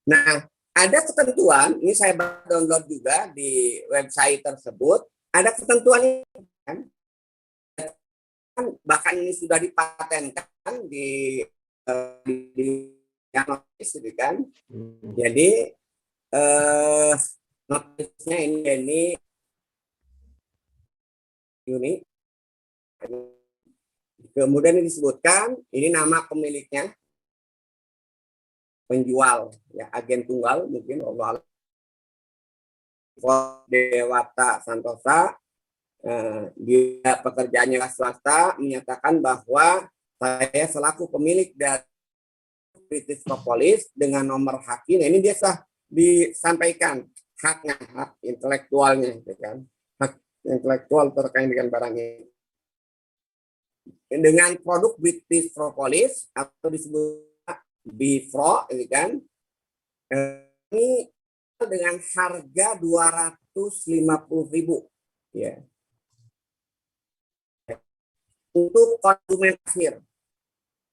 Nah, ada ketentuan, ini saya download juga di website tersebut, ada ketentuan kan, bahkan ini sudah dipatenkan di notis, gitu kan. Jadi notisnya ini kemudian ini disebutkan, ini nama pemiliknya, penjual ya, agen tunggal mungkin Allah Dewata Santosa, dia pekerjaannya swasta, menyatakan bahwa saya selaku pemilik dari British Propolis dengan nomor haknya, nah ini dia disampaikan haknya, hak intelektualnya, gitu kan, hak intelektual terkait dengan barang ini dengan produk British Propolis atau disebut Bifro, gitu kan. Ini dengan harga 250.000 ya. Untuk konsumen akhir.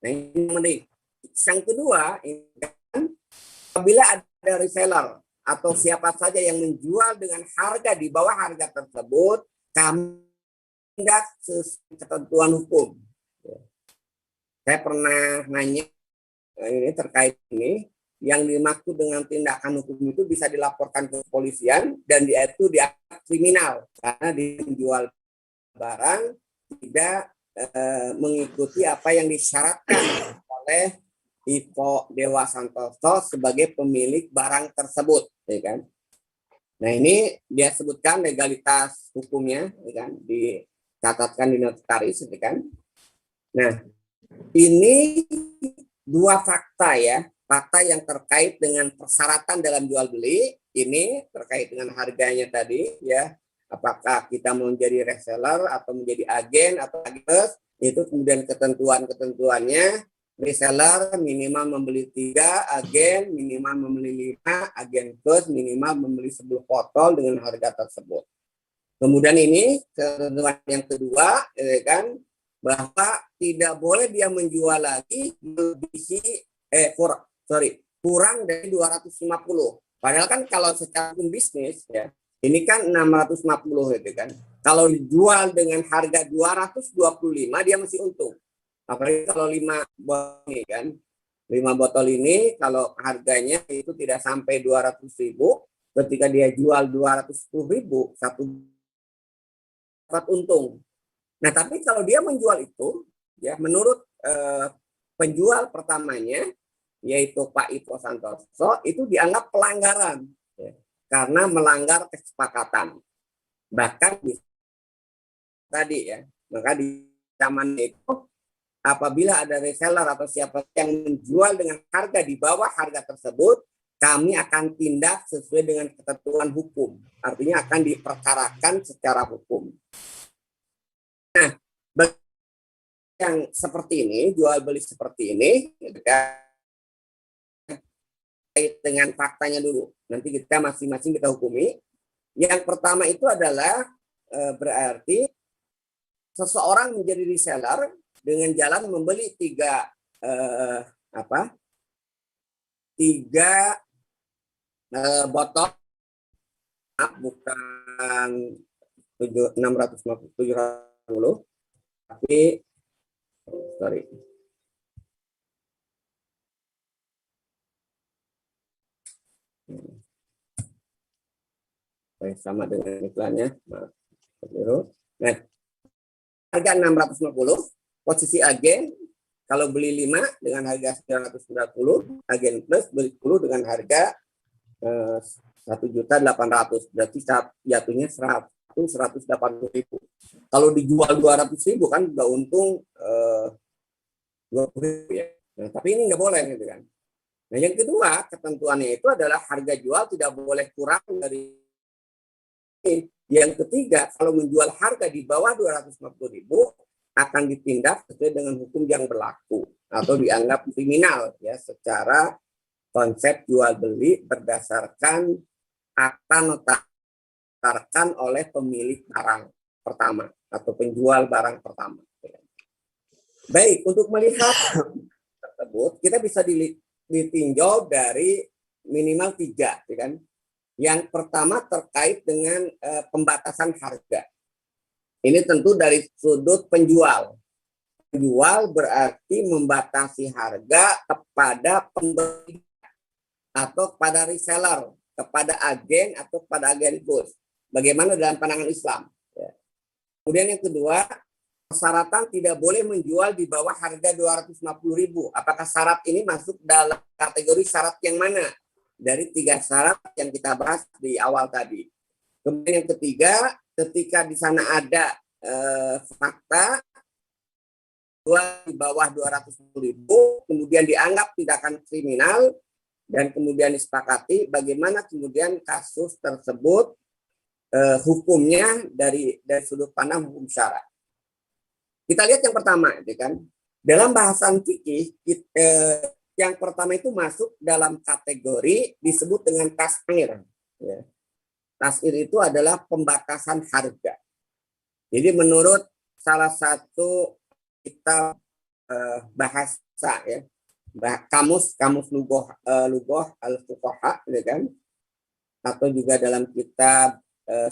Nah, ini menarik. Yang kedua, ini kan, apabila ada reseller atau siapa saja yang menjual dengan harga di bawah harga tersebut, kami tindak sesuai ketentuan hukum. Saya pernah nanya ini terkait ini, yang dimaksud dengan tindakan hukum itu bisa dilaporkan ke kepolisian dan dia itu dianggap kriminal karena dia menjual barang tidak mengikuti apa yang disyaratkan oleh Ivo Dewa Santoso sebagai pemilik barang tersebut, ya kan. Nah, ini dia sebutkan legalitas hukumnya, ya kan, dicatatkan di notaris, ya kan. Nah, ini dua fakta ya, fakta yang terkait dengan persyaratan dalam jual beli, ini terkait dengan harganya tadi ya, apakah kita mau menjadi reseller atau menjadi agen atau agent, itu kemudian ketentuannya, reseller minimal membeli 3, agen minimal membeli 5, agen plus minimal membeli 10 botol dengan harga tersebut. Kemudian ini ketentuan yang kedua, ya kan, bahwa tidak boleh dia menjual lagi melebihi kurang dari 250. Padahal kan kalau secara bisnis ya, ini kan 650 gitu kan. Kalau dijual dengan harga 225 dia masih untung. Apalagi kalau 5 botol ini kan. 5 botol ini kalau harganya itu tidak sampai 200.000, ketika dia jual 210.000 satu dapat untung. Nah, tapi kalau dia menjual itu, ya menurut penjual pertamanya, yaitu Pak Ipo Santoso, itu dianggap pelanggaran, ya, karena melanggar kesepakatan. Bahkan tadi ya, maka di zaman itu apabila ada reseller atau siapa yang menjual dengan harga di bawah harga tersebut, kami akan tindak sesuai dengan ketentuan hukum. Artinya akan diperkarakan secara hukum. Nah, bagi yang seperti ini, jual beli seperti ini, kait dengan faktanya dulu. Nanti kita masing-masing kita hukumi. Yang pertama itu adalah berarti seseorang menjadi reseller dengan jalan membeli tiga botol, bukan 650, tapi sorry. Sama dengan iklannya. Nah, harga 650, posisi agen kalau beli 5 dengan harga 990, agen plus beli 10 dengan harga 1.800.000, berarti jatuhnya 180.000. Kalau dijual 200.000 kan udah untung 20.000 ya. Nah, tapi ini nggak boleh gitu kan. Nah, yang kedua ketentuannya itu adalah harga jual tidak boleh kurang dari. Yang ketiga, kalau menjual harga di bawah 250.000 akan ditindak sesuai dengan hukum yang berlaku atau dianggap kriminal ya, secara konsep jual beli berdasarkan akta notarkan oleh pemilik barang pertama atau penjual barang pertama. Baik, untuk melihat tersebut kita bisa ditinjau dari minimal 3, ya kan? Yang pertama terkait dengan pembatasan harga. Ini tentu dari sudut penjual. Penjual berarti membatasi harga kepada pembeli atau kepada reseller, kepada agen atau kepada agen plus. Bagaimana dalam pandangan Islam? Ya. Kemudian yang kedua, persyaratan tidak boleh menjual di bawah harga 250.000. Apakah syarat ini masuk dalam kategori syarat yang mana? Dari 3 syarat yang kita bahas di awal tadi. Kemudian yang ketiga, ketika di sana ada fakta jual di bawah 250.000, kemudian dianggap tindakan kriminal dan kemudian disepakati bagaimana kemudian kasus tersebut hukumnya dari sudut pandang hukum syara. Kita lihat yang pertama, ya kan? Dalam bahasan fikih yang pertama itu masuk dalam kategori disebut dengan tas'ir. Ya. Tas'ir itu adalah pembatasan harga. Jadi menurut salah satu kitab bahasa ya, kamus lugoh al-fuqaha, ya kan? Atau juga dalam kitab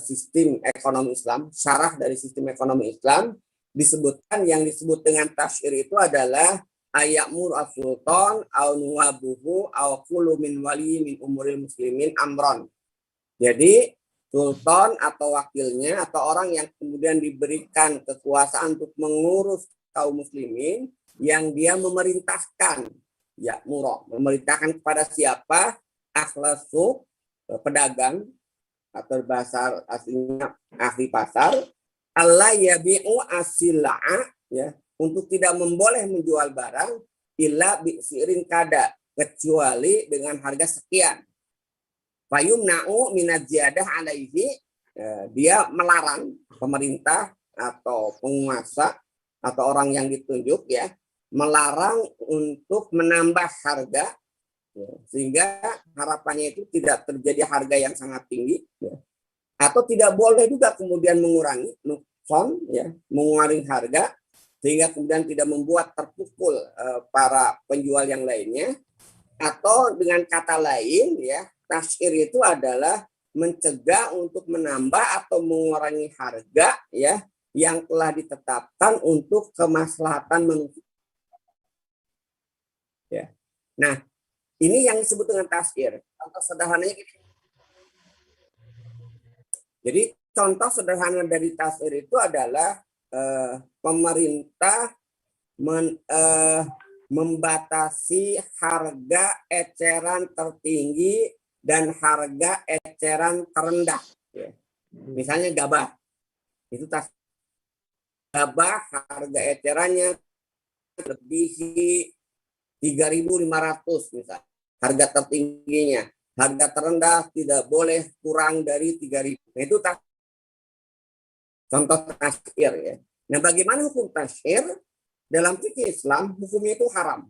sistem ekonomi Islam, syarah dari sistem ekonomi Islam, disebutkan yang disebut dengan tas'ir itu adalah ayamur as-sultan au nuwabuhu au kullu min wali min umuril muslimin amron. Jadi sultan atau wakilnya atau orang yang kemudian diberikan kekuasaan untuk mengurus kaum muslimin yang dia memerintahkan, ya murah, memerintahkan kepada siapa? Akhlasu, pedagang atau bahasa aslinya ahli pasar, Allah yabi'u as-sil'a, ya, untuk tidak memboleh menjual barang illa bi'sirin kada, kecuali dengan harga sekian. Fayumna'u minaz ziyadah alaihi, dia melarang pemerintah atau penguasa atau orang yang ditunjuk ya, melarang untuk menambah harga ya, sehingga harapannya itu tidak terjadi harga yang sangat tinggi ya. Atau tidak boleh juga kemudian mengurangi nukson ya, mengurangi harga sehingga kemudian tidak membuat terpukul para penjual yang lainnya. Atau dengan kata lain ya, tas'ir itu adalah mencegah untuk menambah atau mengurangi harga ya yang telah ditetapkan untuk kemaslahatan manusia. Ya. Nah, ini yang disebut dengan tas'ir. Contoh sederhananya gitu. Jadi contoh sederhana dari tasir itu adalah pemerintah membatasi harga eceran tertinggi dan harga eceran terendah. Ya. Misalnya gabah, itu gabah harga ecerannya lebih 3.500 misalnya, harga tertingginya. Harga terendah tidak boleh kurang dari 3.000. Itu contoh tasyir ya. Nah, bagaimana hukum tasyir? Dalam fikih Islam, hukumnya itu haram.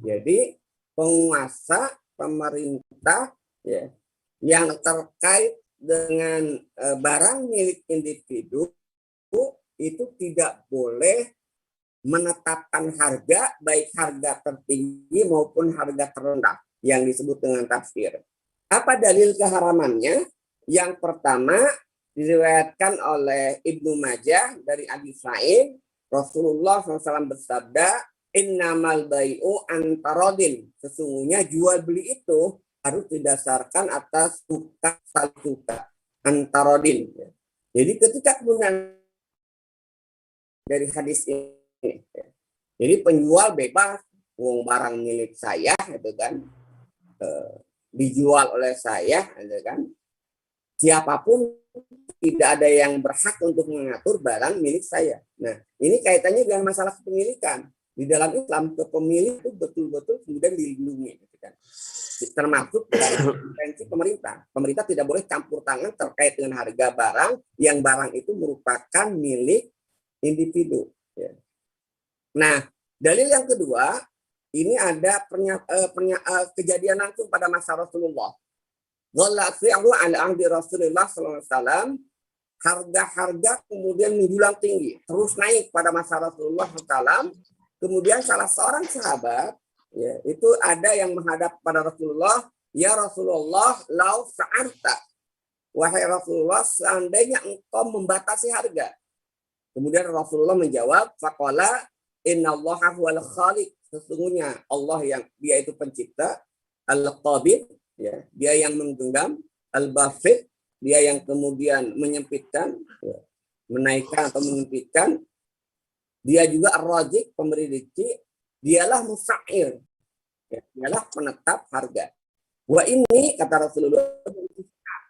Jadi penguasa, pemerintah ya, yang terkait dengan barang milik individu itu tidak boleh menetapkan harga, baik harga tertinggi maupun harga terendah yang disebut dengan tafsir. Apa dalil keharamannya? Yang pertama diriwayatkan oleh Ibnu Majah dari Abi Sa'id, Rasulullah SAW bersabda, innamal bai'u antarodin. Sesungguhnya jual beli itu harus didasarkan atas suka saling suka, antarodin. Jadi ketika kemudian dari hadis ini, jadi penjual bebas, uang barang milik saya, gitu kan, dijual oleh saya, gitu kan, siapapun tidak ada yang berhak untuk mengatur barang milik saya. Nah, ini kaitannya dengan masalah kepemilikan. Di dalam Islam, kepemilikan itu betul-betul kemudian dilindungi, gitu kan. Termasuk dalam intervensi pemerintah. Pemerintah tidak boleh campur tangan terkait dengan harga barang yang barang itu merupakan milik individu. Ya. Nah, dalil yang kedua, ini ada kejadian langsung pada masa Rasulullah. Rasulullah SAW, harga-harga kemudian menjulang tinggi, terus naik pada masa Rasulullah SAW. Kemudian salah seorang sahabat, ya, itu ada yang menghadap pada Rasulullah, ya Rasulullah, lau sa'arta, wahai Rasulullah, seandainya engkau membatasi harga. Kemudian Rasulullah menjawab, faqala innallaha huwal khaliq. Sesungguhnya Allah yang dia itu pencipta, al-qabid, ya, dia yang menggenggam, al-basit, dia yang kemudian menyempitkan, ya, menaikkan atau menyempitkan. Dia juga ar-razik, pemberi rezeki, dialah musa'ir, ya, dialah penetap harga. Wa ini kata Rasulullah,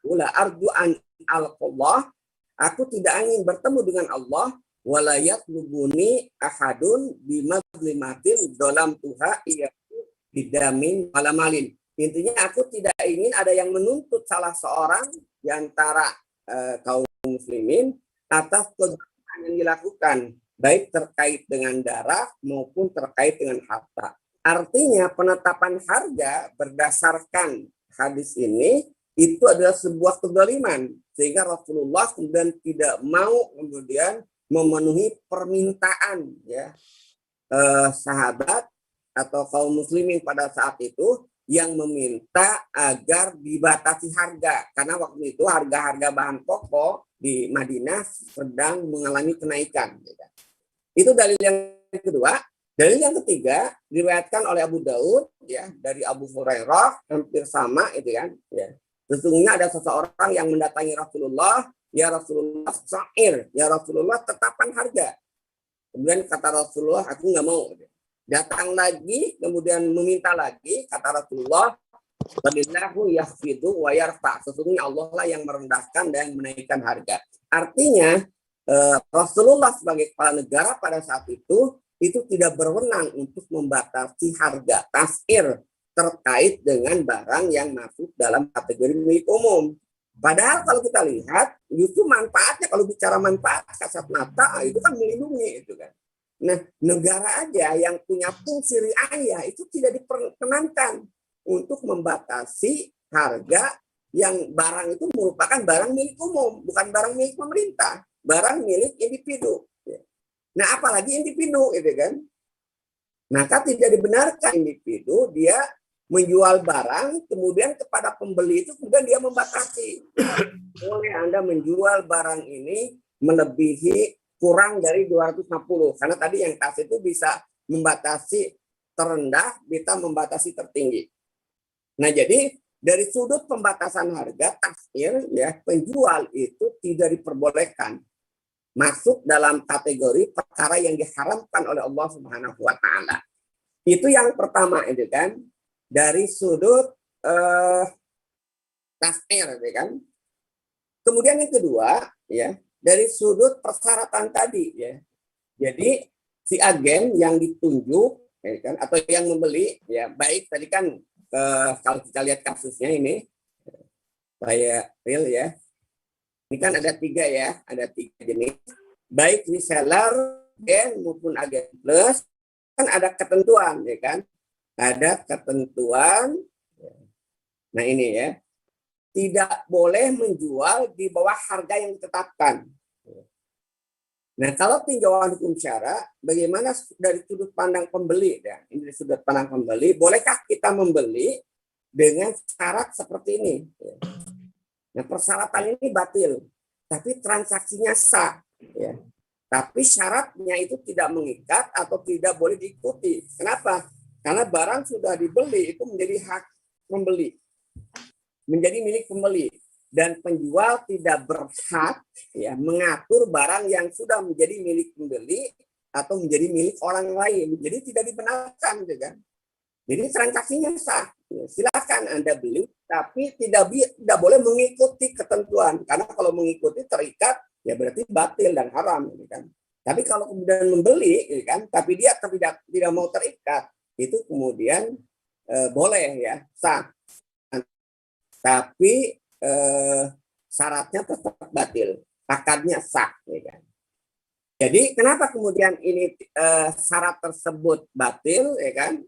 la arju an al-qullah, aku tidak ingin bertemu dengan Allah, walayat lubuni ahadun bimazlimatin dalam tuha iyatu bidamin malamalin. Intinya aku tidak ingin ada yang menuntut salah seorang di antara kaum muslimin atas kejahatan yang dilakukan, baik terkait dengan darah maupun terkait dengan harta. Artinya penetapan harga berdasarkan hadis ini itu adalah sebuah kezaliman, sehingga Rasulullah kemudian tidak mau kemudian memenuhi permintaan, ya, sahabat atau kaum muslimin pada saat itu yang meminta agar dibatasi harga, karena waktu itu harga-harga bahan pokok di Madinah sedang mengalami kenaikan. Itu dalil yang kedua. Dalil yang ketiga diriwayatkan oleh Abu Daud, ya, dari Abu Hurairah, hampir sama itu kan, ya. Sesungguhnya ada seseorang yang mendatangi Rasulullah, ya Rasulullah sa'ir, ya Rasulullah tetapan harga. Kemudian kata Rasulullah, aku nggak mau. Datang lagi, kemudian meminta lagi, kata Rasulullah, Walillahu yahfidu wa yarfa. Sesungguhnya Allah lah yang merendahkan dan menaikkan harga. Artinya Rasulullah sebagai kepala negara pada saat itu tidak berwenang untuk membatasi harga tasir terkait dengan barang yang masuk dalam kategori milik umum. Padahal kalau kita lihat, justru manfaatnya, kalau bicara manfaat kasat mata, itu kan melindungi, itu kan. Nah, negara aja yang punya fungsi riayah itu tidak diperkenankan untuk membatasi harga yang barang itu merupakan barang milik umum, bukan barang milik pemerintah, barang milik individu. Nah, apalagi individu, itu kan. Maka tidak dibenarkan individu dia menjual barang, kemudian kepada pembeli itu kemudian dia membatasi. Boleh Anda menjual barang ini melebihi kurang dari 250. Karena tadi yang tas itu bisa membatasi terendah, bisa membatasi tertinggi. Nah, jadi dari sudut pembatasan harga taksir, ya, penjual itu tidak diperbolehkan masuk dalam kategori perkara yang diharamkan oleh Allah Subhanahu wa taala. Itu yang pertama itu kan, dari sudut taksir, ya kan. Kemudian yang kedua, ya, dari sudut persyaratan tadi, ya. Jadi si agen yang ditunjuk, ya kan, atau yang membeli, ya, baik tadi kan kalau kita lihat kasusnya ini, kayak real, ya. Ini kan ada tiga, ya, ada tiga jenis, baik reseller, agen maupun agen plus, kan ada ketentuan, ya kan, ada ketentuan. Nah ini, ya, tidak boleh menjual di bawah harga yang ditetapkan. Nah, kalau tinjauan hukum syara, bagaimana dari sudut pandang pembeli? Ya, ini dari sudut pandang pembeli, bolehkah kita membeli dengan syarat seperti ini? Nah, persyaratan ini batil, tapi transaksinya sah. Ya. Tapi syaratnya itu tidak mengikat atau tidak boleh diikuti. Kenapa? Karena barang sudah dibeli itu menjadi hak pembeli, menjadi milik pembeli. Dan penjual tidak berhak, ya, mengatur barang yang sudah menjadi milik pembeli atau menjadi milik orang lain. Jadi tidak dibenarkan, kan? Jadi transaksinya sah. Ya, silakan Anda beli, tapi tidak boleh mengikuti ketentuan. Karena kalau mengikuti terikat, ya berarti batil dan haram, kan? Tapi kalau kemudian membeli, kan, tapi dia tidak mau terikat, itu kemudian boleh, ya, sah. Tapi syaratnya tetap batil, akadnya sah, ya kan? Jadi kenapa kemudian ini syarat tersebut batil, ya kan?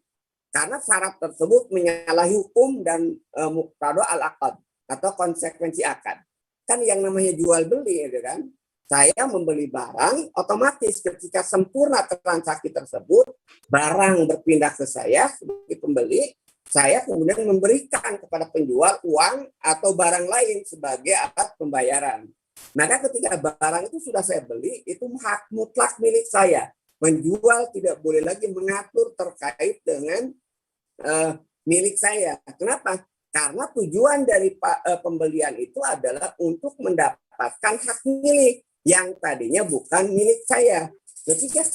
Karena syarat tersebut menyalahi hukum dan muqtada al-aqad atau konsekuensi akad. Kan yang namanya jual beli, ya kan? Saya membeli barang, otomatis ketika sempurna transaksi tersebut, barang berpindah ke saya sebagai pembeli. Saya kemudian memberikan kepada penjual uang atau barang lain sebagai alat pembayaran. Maka ketika barang itu sudah saya beli, itu hak mutlak milik saya. Penjual tidak boleh lagi mengatur terkait dengan milik saya. Kenapa? Karena tujuan dari pembelian itu adalah untuk mendapatkan hak milik yang tadinya bukan milik saya. Ketika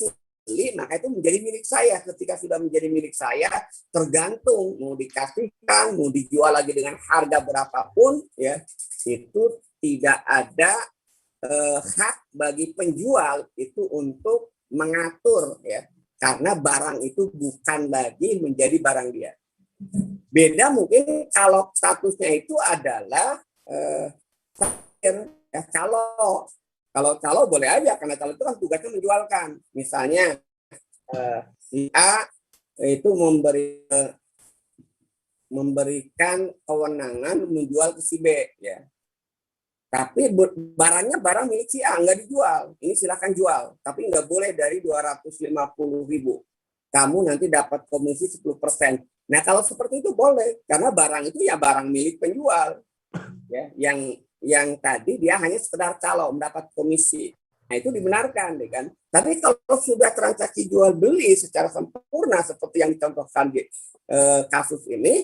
beli, maka itu menjadi milik saya. Ketika sudah menjadi milik saya, tergantung mau dikasihkan, mau dijual lagi dengan harga berapapun, ya, itu tidak ada hak bagi penjual itu untuk mengatur, ya, karena barang itu bukan lagi menjadi barang dia. Beda mungkin kalau statusnya itu adalah ya, kalau boleh aja, karena kalau itu kan tugasnya menjualkan. Misalnya si A itu memberikan kewenangan menjual ke si B, ya. Tapi barangnya barang milik si A, nggak dijual. Ini silakan jual, tapi nggak boleh dari 250.000. Kamu nanti dapat komisi 10%. Nah kalau seperti itu boleh, karena barang itu ya barang milik penjual, ya, yang tadi dia hanya sekedar calo mendapat komisi. Nah itu dibenarkan, kan? Tapi kalau sudah transaksi jual beli secara sempurna seperti yang dicontohkan di kasus ini,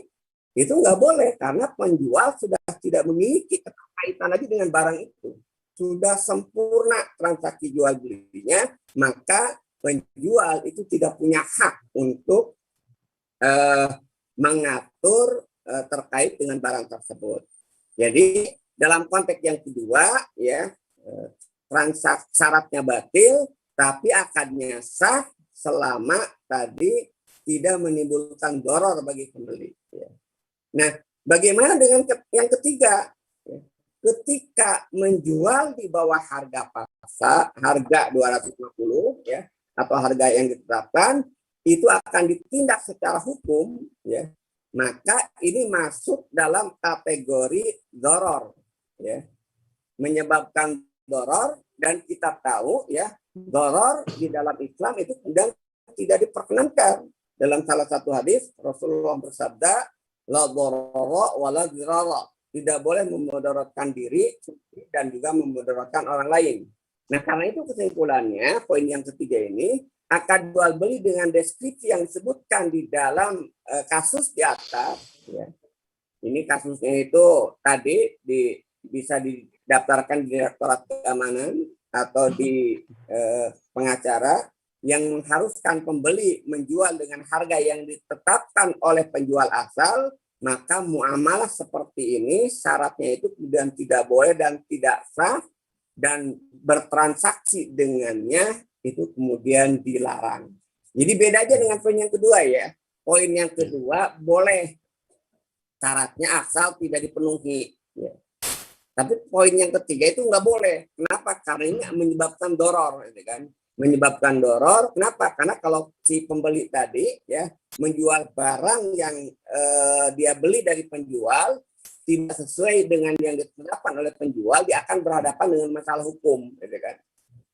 itu nggak boleh karena penjual sudah tidak memiliki keterkaitan lagi dengan barang itu. Sudah sempurna transaksi jual belinya, maka penjual itu tidak punya hak untuk mengatur terkait dengan barang tersebut. Jadi dalam konteks yang kedua, ya, transaksi syaratnya batil, tapi akadnya sah selama tadi tidak menimbulkan doror bagi pembeli. Ya. Nah, bagaimana dengan yang ketiga? Ketika menjual di bawah harga pasar, harga 250, ya, atau harga yang ditetapkan, itu akan ditindak secara hukum, ya. Maka ini masuk dalam kategori doror, ya. Menyebabkan doror, dan kita tahu, ya, doror di dalam Islam itu kemudian tidak diperkenankan. Dalam salah satu hadis Rasulullah bersabda, la dororo wala dirara. Tidak boleh memudaratkan diri dan juga memudaratkan orang lain. Nah, karena itu kesimpulannya, poin yang ketiga ini, akad jual beli dengan deskripsi yang disebutkan di dalam kasus di atas, ya, Ini kasusnya itu tadi bisa didaftarkan di Direktorat Keamanan atau di pengacara yang mengharuskan pembeli menjual dengan harga yang ditetapkan oleh penjual asal, maka muamalah seperti ini syaratnya itu kemudian tidak boleh dan tidak sah, dan bertransaksi dengannya itu kemudian dilarang. Jadi beda aja dengan poin yang kedua ya. Poin yang kedua boleh syaratnya asal tidak dipenuhi. Ya. Tapi poin yang ketiga itu nggak boleh. Kenapa? Karena ini menyebabkan doror, gitu kan? Menyebabkan doror. Kenapa? Karena kalau si pembeli tadi ya menjual barang yang dia beli dari penjual tidak sesuai dengan yang ditetapkan oleh penjual, dia akan berhadapan dengan masalah hukum, gitu kan?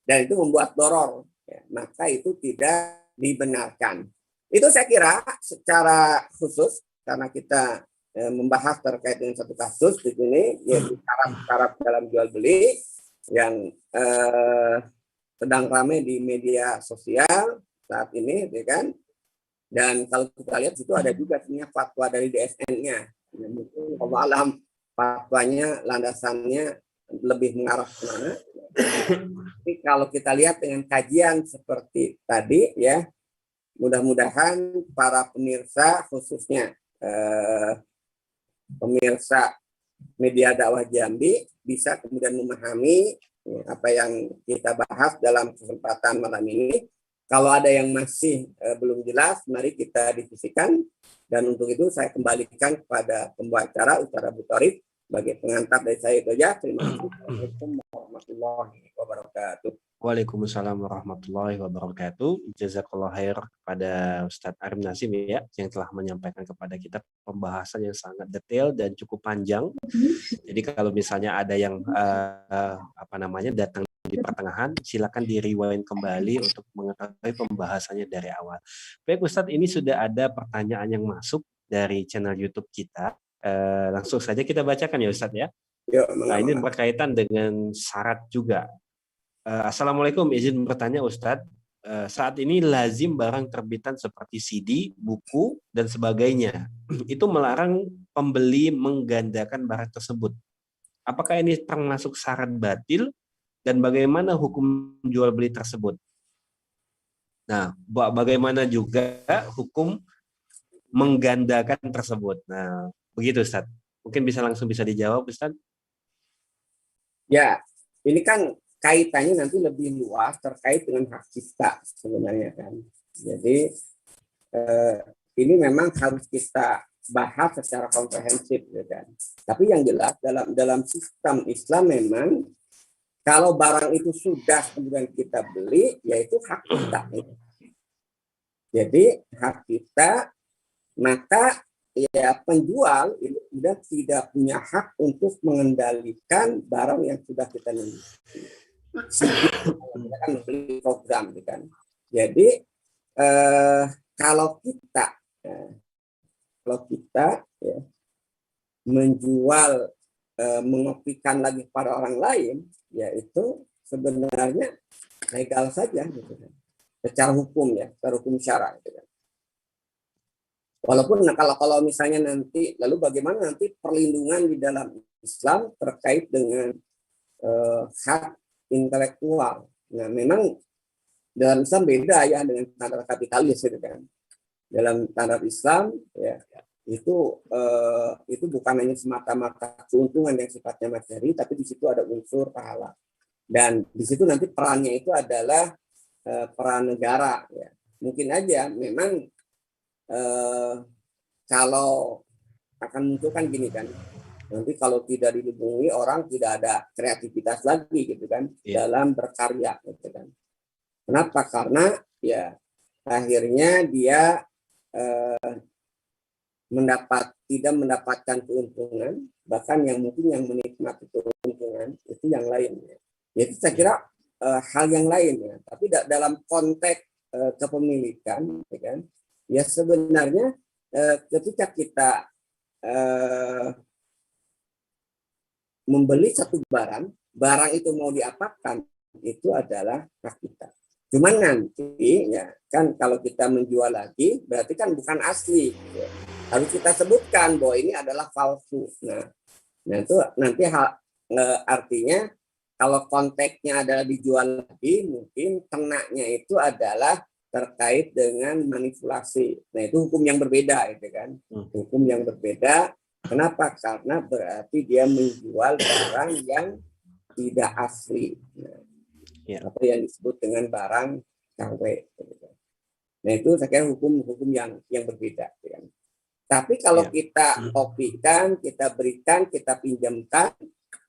Dan itu membuat doror. Ya. Maka itu tidak dibenarkan. Itu saya kira secara khusus karena kita membahas terkait dengan satu kasus di sini, yaitu syarat-syarat dalam jual beli yang sedang ramai di media sosial saat ini, ya kan? Dan kalau kita lihat itu ada juga sebenarnya fatwa dari DSN-nya. Mungkin Allah alam fatwanya landasannya lebih mengarah ke mana. Tapi kalau kita lihat dengan kajian seperti tadi, ya, mudah-mudahan para pemirsa khususnya pemirsa media dakwah Jambi bisa kemudian memahami apa yang kita bahas dalam kesempatan malam ini. Kalau ada yang masih belum jelas, mari kita diskusikan. Dan untuk itu saya kembalikan kepada pembicara Ustaz Abu Tharib sebagai pengantar dari saya itu aja. Terima kasih. Assalamualaikum warahmatullahi wabarakatuh. Waalaikumsalam warahmatullahi wabarakatuh. Jazakallah khair kepada Ustadz Arim Nazim ya, yang telah menyampaikan kepada kita pembahasan yang sangat detail dan cukup panjang. Jadi kalau misalnya ada yang datang di pertengahan, silakan di-rewind kembali untuk mengetahui pembahasannya dari awal. Baik Ustadz, ini sudah ada pertanyaan yang masuk dari channel YouTube kita. Langsung saja kita bacakan ya Ustadz ya. Nah, ini berkaitan dengan syarat juga. Assalamualaikum, izin bertanya Ustadz, saat ini lazim barang terbitan seperti CD, buku, dan sebagainya itu melarang pembeli menggandakan barang tersebut. Apakah ini termasuk syarat batil dan bagaimana hukum jual beli tersebut? Nah, bagaimana juga hukum menggandakan tersebut? Nah, begitu Ustadz. Mungkin langsung bisa dijawab Ustadz. Ya, ini kan kaitannya nanti lebih luas terkait dengan hak cipta sebenarnya kan. Jadi ini memang harus kita bahas secara komprehensif, ya kan. Tapi yang jelas dalam sistem Islam memang kalau barang itu sudah kemudian kita beli, yaitu hak kita. Jadi hak kita, maka ya penjual itu sudah tidak punya hak untuk mengendalikan barang yang sudah kita miliki. Kita kan membeli program, kan. Jadi kalau kita ya, menjual mengopikan lagi pada orang lain, ya itu sebenarnya legal saja, gitu kan. Secara hukum ya, secara hukum syara, gitu kan. Walaupun kalau misalnya nanti, lalu bagaimana nanti perlindungan di dalam Islam terkait dengan hak intelektual. Nah, memang dalam Islam beda ya dengan standar kapitalis, gitu kan. Dalam standar Islam ya itu bukan hanya semata-mata keuntungan yang sifatnya materi, tapi di situ ada unsur pahala. Dan di situ nanti perannya itu adalah peran negara. Ya. Mungkin aja memang kalau akan muncul kan gini kan, nanti kalau tidak dilindungi orang tidak ada kreativitas lagi, gitu kan, dalam berkarya, gitu kan. Kenapa? Karena ya akhirnya dia tidak mendapatkan keuntungan, bahkan yang mungkin yang menikmati keuntungan itu yang lain. Jadi saya kira hal yang lain ya. Tapi dalam konteks kepemilikan, ya kan, ya sebenarnya ketika kita membeli satu barang itu mau diapakan, itu adalah hak kita. Cuman nanti ya kan kalau kita menjual lagi berarti kan bukan asli, ya. harus kita sebutkan bahwa ini adalah palsu. Nah itu nanti artinya kalau konteksnya adalah dijual lagi, mungkin kenanya itu adalah terkait dengan manipulasi. Nah itu hukum yang berbeda, itu kan? Hukum yang berbeda. Kenapa? Karena berarti dia menjual barang yang tidak asli. Apa yang disebut dengan barang KW. Nah itu saya kira hukum yang berbeda. Kan? Tapi kalau kita kopikan, kita berikan, kita pinjamkan,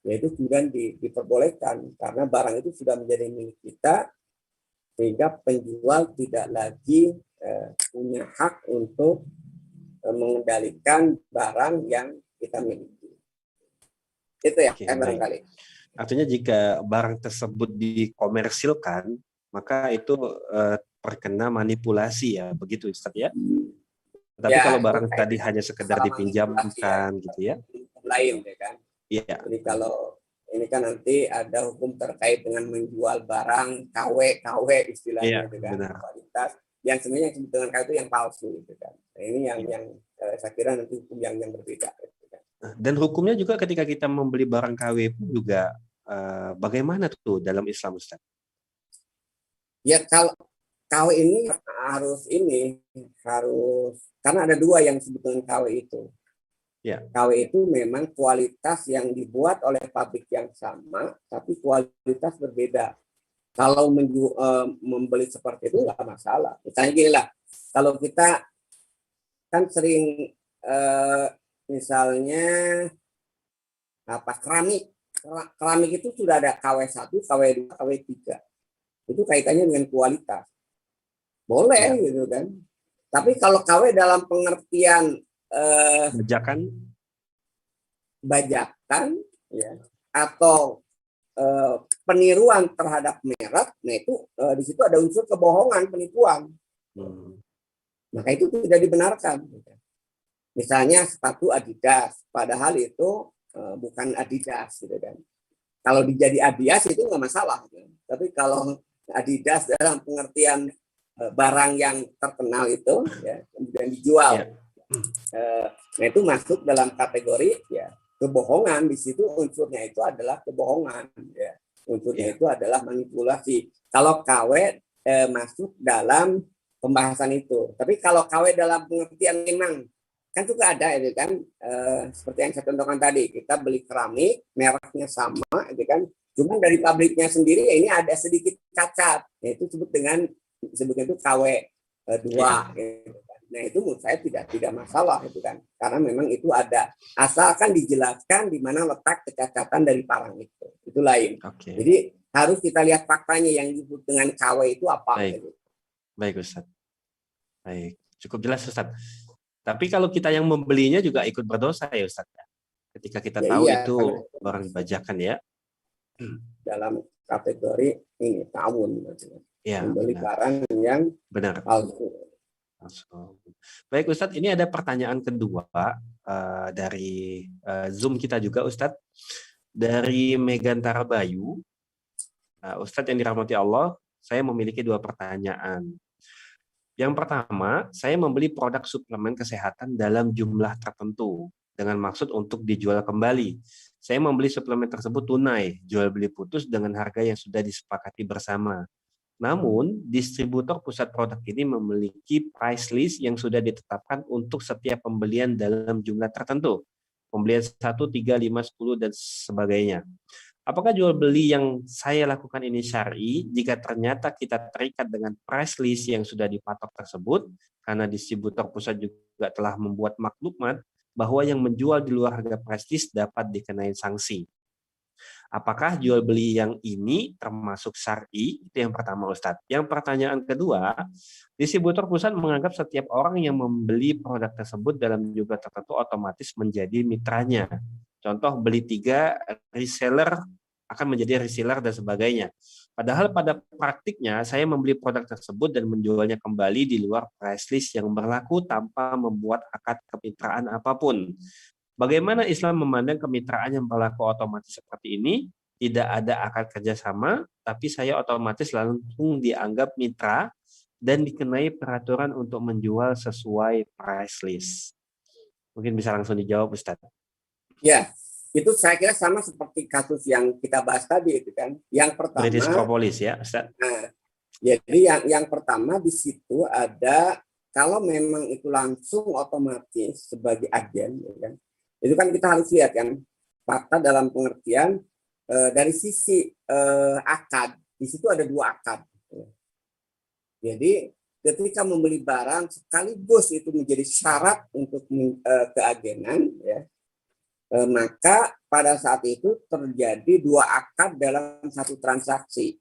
yaitu kemudian diperbolehkan karena barang itu sudah menjadi milik kita, sehingga penjual tidak lagi punya hak untuk mengendalikan barang yang kita miliki. Itu ya, barangkali. Artinya jika barang tersebut dikomersilkan, maka itu terkena manipulasi ya, begitu Ustaz ya? Tapi ya, kalau barang tadi hanya sekedar dipinjamkan gitu ya. Lain ya kan. Iya. Jadi kalau ini kan nanti ada hukum terkait dengan menjual barang KW istilahnya itu kan, kualitas yang sebenarnya yang disebut dengan KW itu yang palsu itu kan. Nah, ini yang saya kira nanti hukum yang berbeda. Gitu kan. Dan hukumnya juga ketika kita membeli barang KW pun juga bagaimana tuh dalam Islam Ustaz? Ya kalau KW ini harus karena ada dua yang disebut dengan KW itu. Ya. KW itu memang kualitas yang dibuat oleh pabrik yang sama, tapi kualitas berbeda. Kalau membeli seperti itu nggak masalah. Misalnya gini lah, kalau kita kan sering misalnya keramik itu sudah ada KW1, KW2, KW3. Itu kaitannya dengan kualitas. Boleh gitu kan. Tapi kalau KW dalam pengertian bajakan ya atau peniruan terhadap merek, nah itu di situ ada unsur kebohongan, penipuan. Maka itu tidak dibenarkan. Misalnya sepatu Adidas, padahal itu bukan Adidas, gitu kan. Kalau dijadi Adidas itu nggak masalah. Gitu. Tapi kalau Adidas dalam pengertian barang yang terkenal itu, ya, kemudian dijual. Nah itu masuk dalam kategori ya kebohongan. Di situ unsurnya itu adalah kebohongan, ya. Unsurnya itu adalah manipulasi. Kalau KW masuk dalam pembahasan itu. Tapi kalau KW dalam pengertian memang kan juga ada itu kan seperti yang saya contohkan tadi, kita beli keramik mereknya sama, itu kan. Cuma dari pabriknya sendiri ya ini ada sedikit cacat, yaitu sebutnya itu KW2. Gitu. Nah itu menurut saya tidak masalah itu kan, karena memang itu ada, asalkan dijelaskan di mana letak kecacatan dari barang itu lain. Jadi harus kita lihat faktanya yang disebut dengan KW itu apa. Gitu. Baik Ustaz. Baik, cukup jelas Ustaz. Tapi kalau kita yang membelinya juga ikut berdosa ya Ustaz. Ketika kita tahu itu barang bajakan ya. Dalam kategori ini ta'awun, membeli barang yang palsu. Baik Ustadz, ini ada pertanyaan kedua dari Zoom kita juga Ustadz, dari Megantara Bayu. Ustadz yang dirahmati Allah, saya memiliki dua pertanyaan. Yang pertama, saya membeli produk suplemen kesehatan dalam jumlah tertentu dengan maksud untuk dijual kembali. Saya membeli suplemen tersebut tunai, jual beli putus dengan harga yang sudah disepakati bersama. Namun, distributor pusat produk ini memiliki price list yang sudah ditetapkan untuk setiap pembelian dalam jumlah tertentu. Pembelian 1, 3, 5, 10, dan sebagainya. Apakah jual beli yang saya lakukan ini syar'i jika ternyata kita terikat dengan price list yang sudah dipatok tersebut, karena distributor pusat juga telah membuat maklumat bahwa yang menjual di luar harga price list dapat dikenai sanksi. Apakah jual beli yang ini termasuk syar'i? Itu yang pertama Ustadz. Yang pertanyaan kedua, distributor pusat menganggap setiap orang yang membeli produk tersebut dalam jumlah tertentu otomatis menjadi mitranya. Contoh beli 3, reseller akan menjadi reseller dan sebagainya. Padahal pada praktiknya saya membeli produk tersebut dan menjualnya kembali di luar price list yang berlaku tanpa membuat akad kemitraan apapun. Bagaimana Islam memandang kemitraan yang berlaku otomatis seperti ini? Tidak ada akad kerjasama, tapi saya otomatis langsung dianggap mitra dan dikenai peraturan untuk menjual sesuai price list. Mungkin bisa langsung dijawab, Ustaz. Ya, itu saya kira sama seperti kasus yang kita bahas tadi itu kan. Yang British pertama, Propolis ya, Ustaz. nah, jadi yang pertama di situ ada kalau memang itu langsung otomatis sebagai agen, ya kan, itu kan kita harus lihat kan fakta dalam pengertian dari sisi akad. Di situ ada dua akad. Jadi ketika membeli barang sekaligus itu menjadi syarat untuk keagenan, ya, maka pada saat itu terjadi dua akad dalam satu transaksi.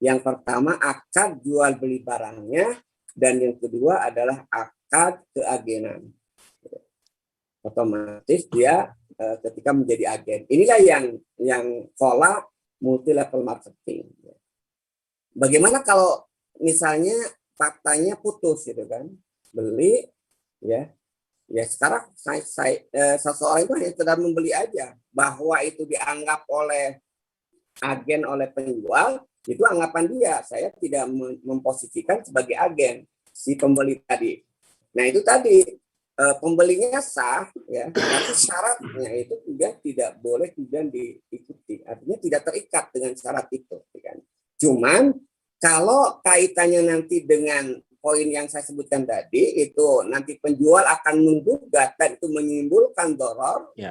Yang pertama akad jual beli barangnya, dan yang kedua adalah akad keagenan. Otomatis dia ketika menjadi agen. Inilah yang pola multi level marketing. Bagaimana kalau misalnya faktanya putus gitu kan, beli ya. Ya sekarang seseorang itu hanya sekedar membeli aja, bahwa itu dianggap oleh agen oleh penjual, itu anggapan dia, saya tidak memposisikan sebagai agen si pembeli tadi. Nah itu tadi pembelinya sah ya, tapi syaratnya itu juga tidak boleh kemudian diikuti, artinya tidak terikat dengan syarat itu kan. Cuman kalau kaitannya nanti dengan poin yang saya sebutkan tadi, itu nanti penjual akan menggugat dan itu menimbulkan doror, ya.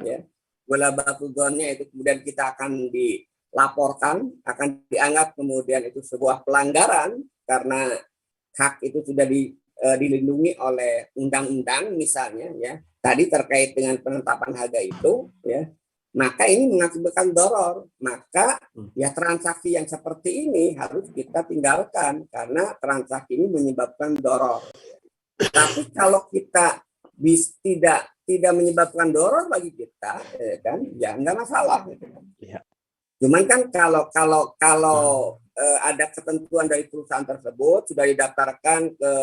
Bola batu dornya itu kemudian kita akan dilaporkan, akan dianggap kemudian itu sebuah pelanggaran karena hak itu sudah dilindungi oleh undang-undang misalnya, ya. Tadi terkait dengan penetapan harga itu, ya. Maka ini mengakibatkan doror, maka ya transaksi yang seperti ini harus kita tinggalkan karena transaksi ini menyebabkan doror. Tapi kalau kita tidak menyebabkan doror bagi kita, kan ya nggak masalah. Cuman kan kalau ada ketentuan dari perusahaan tersebut sudah didaftarkan ke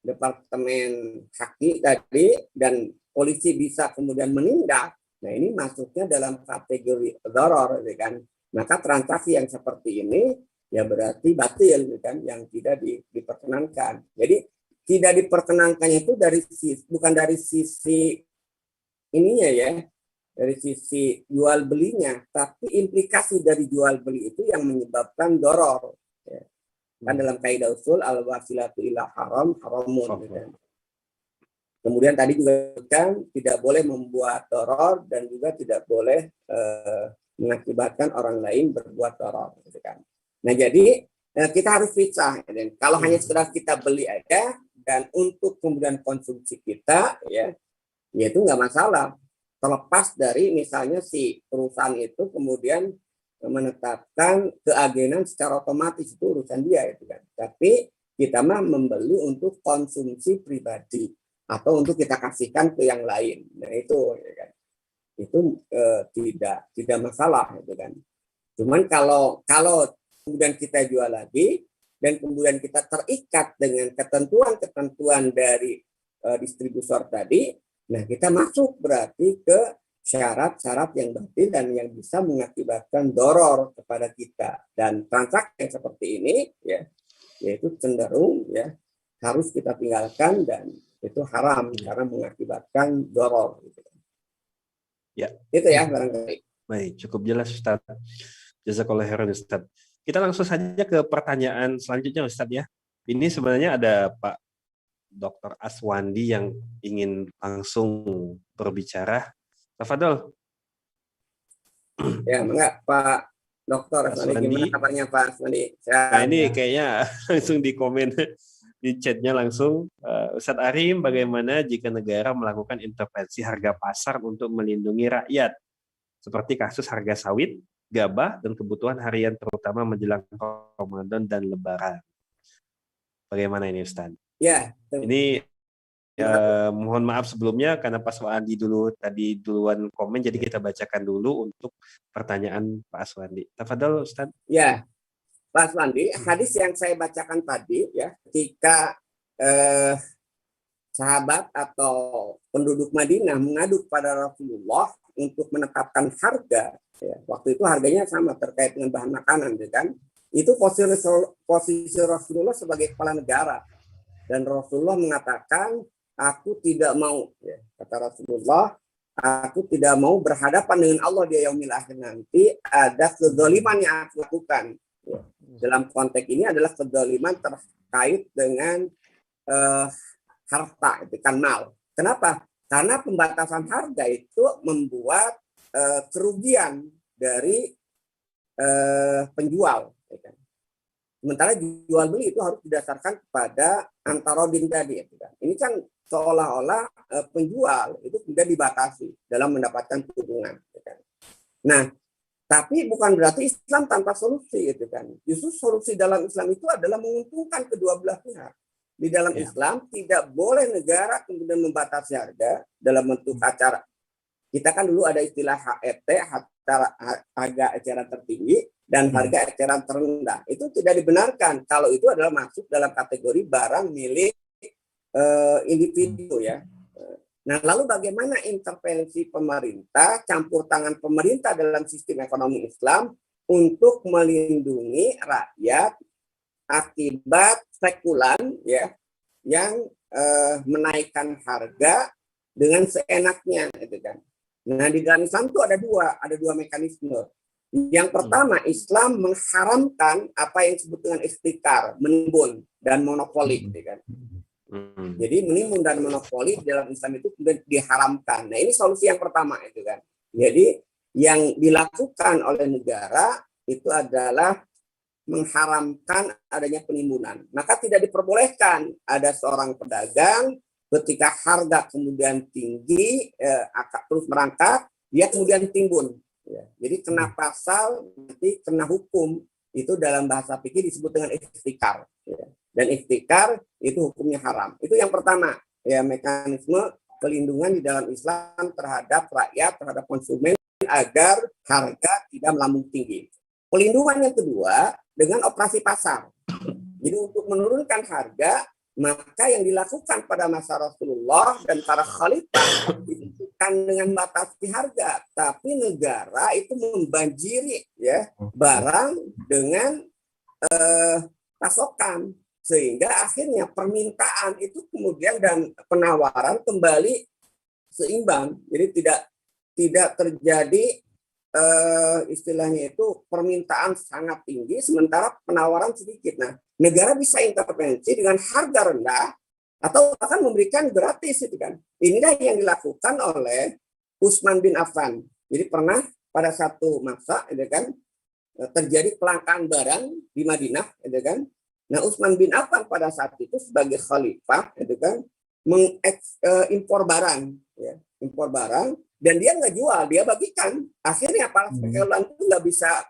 Departemen Haki tadi dan polisi bisa kemudian menindak. Nah ini masuknya dalam kategori doror, kan? Maka transaksi yang seperti ini ya berarti batil, kan? Yang tidak diperkenankan. Jadi tidak diperkenankannya itu bukan dari sisi ininya ya, dari sisi jual belinya, tapi implikasi dari jual beli itu yang menyebabkan doror. Ya. Kan dalam kaidah usul al-wasilatu ila haram haramun. Kan? Kemudian tadi juga kan tidak boleh membuat doror dan juga tidak boleh mengakibatkan orang lain berbuat doror. Gitu kan. Nah jadi kita harus pisah. Dan kalau hanya sekedar kita beli aja dan untuk kemudian konsumsi kita, ya itu nggak masalah. Terlepas dari misalnya si perusahaan itu kemudian menetapkan keagenan secara otomatis, itu urusan dia, itu kan. Tapi kita mah membeli untuk konsumsi pribadi atau untuk kita kasihkan ke yang lain. Nah itu ya kan. Itu tidak masalah itu kan. Cuman kalau kemudian kita jual lagi dan kemudian kita terikat dengan ketentuan dari distributor tadi, nah kita masuk berarti ke syarat-syarat yang batil dan yang bisa mengakibatkan doror kepada kita. Dan transaksi yang seperti ini ya yaitu cenderung ya harus kita tinggalkan dan itu haram karena mengakibatkan doror. Ya. Itu ya barangkali. Baik, cukup jelas Ustaz. Jazakallahu khairan Ustaz. Kita langsung saja ke pertanyaan selanjutnya Ustaz ya. Ini sebenarnya ada Pak Dr. Aswandi yang ingin langsung berbicara. Tafadhol. Ya, enggak Pak Dr. Aswandi, gimana kabarnya Pak Aswandi? Nah ini kayaknya langsung di komen di chatnya langsung, Ustadz Arim, bagaimana jika negara melakukan intervensi harga pasar untuk melindungi rakyat, seperti kasus harga sawit, gabah, dan kebutuhan harian terutama menjelang Ramadan dan Lebaran. Bagaimana ini Ustadz? Ya. Ini mohon maaf sebelumnya karena Pak Aswandi tadi duluan komen, jadi kita bacakan dulu untuk pertanyaan Pak Aswandi. Tafadhol Ustadz. Ya. Pak Aswandi, hadis yang saya bacakan tadi ya, ketika sahabat atau penduduk Madinah mengadu kepada Rasulullah untuk menetapkan harga, ya, waktu itu harganya sama terkait dengan bahan makanan, ya kan? Itu posisi Rasulullah sebagai kepala negara, dan Rasulullah mengatakan aku tidak mau, ya, kata Rasulullah, aku tidak mau berhadapan dengan Allah di yaumil akhir nanti ada kezaliman yang aku lakukan. Ya. Dalam konteks ini adalah kezaliman terkait dengan harta, itu kan mal. Kenapa? Karena pembatasan harga itu membuat kerugian dari penjual. Ya kan? Sementara jual beli itu harus didasarkan kepada antarodin tadi. Ya kan? Ini kan seolah-olah penjual itu tidak dibatasi dalam mendapatkan keuntungan. Ya kan? Nah, tapi bukan berarti Islam tanpa solusi. Itu kan? Justru solusi dalam Islam itu adalah menguntungkan kedua belah pihak. Di dalam Islam tidak boleh negara kemudian membatasi harga dalam bentuk acara. Kita kan dulu ada istilah HET, harga eceran tertinggi, dan harga eceran terendah. Itu tidak dibenarkan kalau itu adalah masuk dalam kategori barang milik individu ya. Nah, lalu bagaimana intervensi pemerintah, campur tangan pemerintah dalam sistem ekonomi Islam untuk melindungi rakyat akibat spekulan ya yang menaikkan harga dengan seenaknya gitu kan. Nah, di dalam Islam itu ada dua mekanisme. Yang pertama, Islam mengharamkan apa yang disebut dengan istikar, menimbun dan monopoli gitu kan. Jadi menimbun dan monopoli dalam Islam itu sudah diharamkan. Nah, ini solusi yang pertama itu kan. Jadi yang dilakukan oleh negara itu adalah mengharamkan adanya penimbunan. Maka tidak diperbolehkan ada seorang pedagang ketika harga kemudian tinggi, terus merangkak, dia kemudian timbun. Ya. Jadi kena pasal, nanti kena hukum. Itu dalam bahasa fikih disebut dengan ihtikar. Ya. Dan ihtikar itu hukumnya haram. Itu yang pertama, ya mekanisme pelindungan di dalam Islam terhadap rakyat, terhadap konsumen agar harga tidak melambung tinggi. Pelindungan yang kedua dengan operasi pasar. Jadi untuk menurunkan harga, maka yang dilakukan pada masa Rasulullah dan para khalifah itu bukan dengan batasi harga, tapi negara itu membanjiri ya barang dengan pasokan, sehingga akhirnya permintaan itu kemudian dan penawaran kembali seimbang. Jadi tidak terjadi istilahnya itu permintaan sangat tinggi sementara penawaran sedikit. Nah, negara bisa intervensi dengan harga rendah atau bahkan memberikan gratis itu kan. Inilah yang dilakukan oleh Utsman bin Affan. Jadi pernah pada satu masa itu kan terjadi kelangkaan barang di Madinah itu kan. Nah, Utsman bin Affan pada saat itu sebagai khalifah itu kan mengimpor barang ya, impor barang. Dan dia nggak jual, dia bagikan. Akhirnya para spekulan itu nggak bisa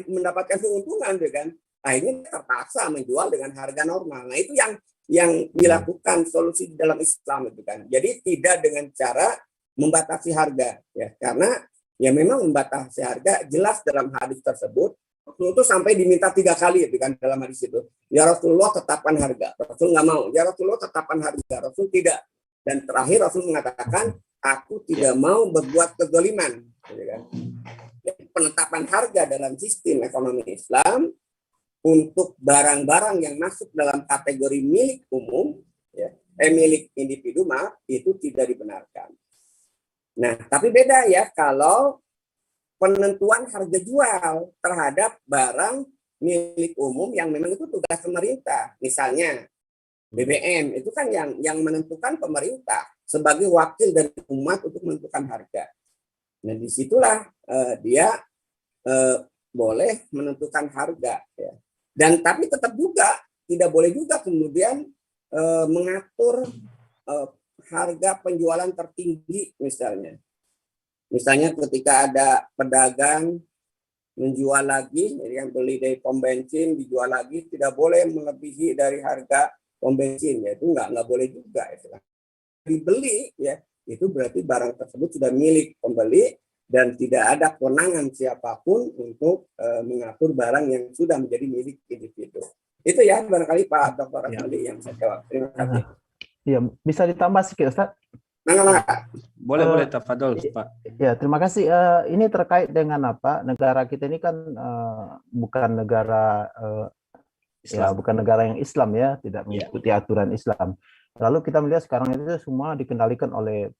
mendapatkan keuntungan, kan? Akhirnya terpaksa menjual dengan harga normal. Nah itu yang dilakukan solusi di dalam Islam itu kan. Jadi tidak dengan cara membatasi harga, ya karena ya memang membatasi harga jelas dalam hadis tersebut. Itu sampai diminta 3 kali itu kan dalam hadis itu. Ya Rasulullah tetapkan harga. Rasul nggak mau. Ya Rasulullah tetapkan harga. Rasul tidak. Dan terakhir Rasul mengatakan, aku tidak mau berbuat kezaliman. Penetapan harga dalam sistem ekonomi Islam untuk barang-barang yang masuk dalam kategori milik umum, ya, milik individu, itu tidak dibenarkan. Nah, tapi beda ya kalau penentuan harga jual terhadap barang milik umum yang memang itu tugas pemerintah. Misalnya BBM itu kan yang menentukan pemerintah sebagai wakil dari umat untuk menentukan harga. Nah disitulah dia boleh menentukan harga. Ya. Dan tapi tetap juga tidak boleh juga kemudian mengatur harga penjualan tertinggi misalnya. Misalnya ketika ada pedagang menjual lagi, jadi yang beli dari pom bensin dijual lagi tidak boleh melebihi dari harga pom bensin, ya itu nggak boleh juga itu. Dibeli ya itu berarti barang tersebut sudah milik pembeli dan tidak ada kewenangan siapapun untuk mengatur barang yang sudah menjadi milik individu. Itu ya barangkali Pak Dr. Asmadi yang saya jawab. Terima kasih. Iya, bisa ditambah sedikit Ustaz? Boleh tafadhol Pak. Ya, terima kasih. Ini terkait dengan apa? Negara kita ini kan bukan negara Islam. Ya, bukan negara yang Islam ya, tidak mengikuti aturan Islam. Lalu kita melihat sekarang itu semua dikendalikan oleh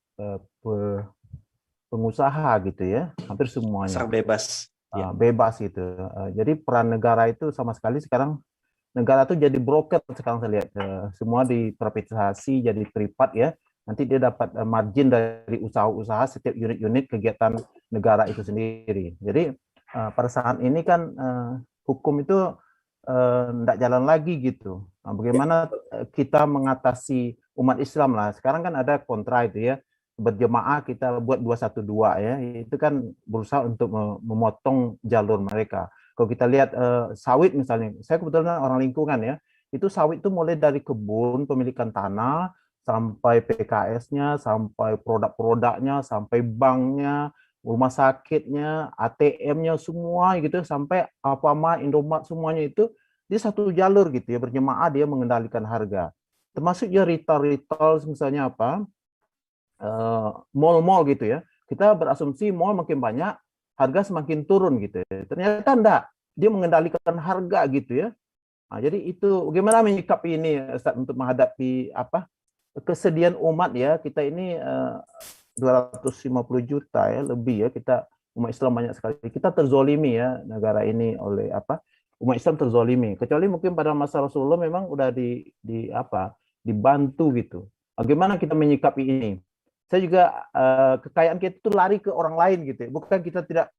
pengusaha gitu ya, hampir semuanya. Pasar bebas. Ya. Bebas gitu. Jadi peran negara itu sama sekali sekarang negara itu jadi broker sekarang saya lihat, semua diprivatisasi jadi privat ya. Nanti dia dapat margin dari usaha-usaha setiap unit-unit kegiatan negara itu sendiri. Jadi pada saat ini kan hukum itu tidak jalan lagi gitu. Nah, bagaimana kita mengatasi umat Islam lah. Sekarang kan ada kontra itu ya, berjemaah kita buat 212 ya, itu kan berusaha untuk memotong jalur mereka. Kalau kita lihat sawit misalnya, saya kebetulan orang lingkungan ya, itu sawit itu mulai dari kebun, pemilikan tanah, sampai PKS-nya, sampai produk-produknya, sampai banknya, rumah sakitnya, ATM-nya semua gitu, sampai Alfamart, Indomaret semuanya itu di satu jalur gitu ya, berjemaah dia mengendalikan harga. Termasuk ya retail misalnya apa, mall-mall gitu ya. Kita berasumsi mall makin banyak, harga semakin turun gitu ya. Ternyata enggak, dia mengendalikan harga gitu ya. Nah, jadi itu bagaimana menyikapi ini Ustaz, untuk menghadapi apa kesedihan umat ya. Kita ini 250 juta ya lebih ya, kita umat Islam banyak sekali. Kita terzolimi ya negara ini oleh apa? Umat Islam terzolimi. Kecuali mungkin pada masa Rasulullah memang udah di apa? Dibantu gitu. Bagaimana kita menyikapi ini? Saya juga kekayaan kita itu lari ke orang lain gitu ya. Bukan kita tidak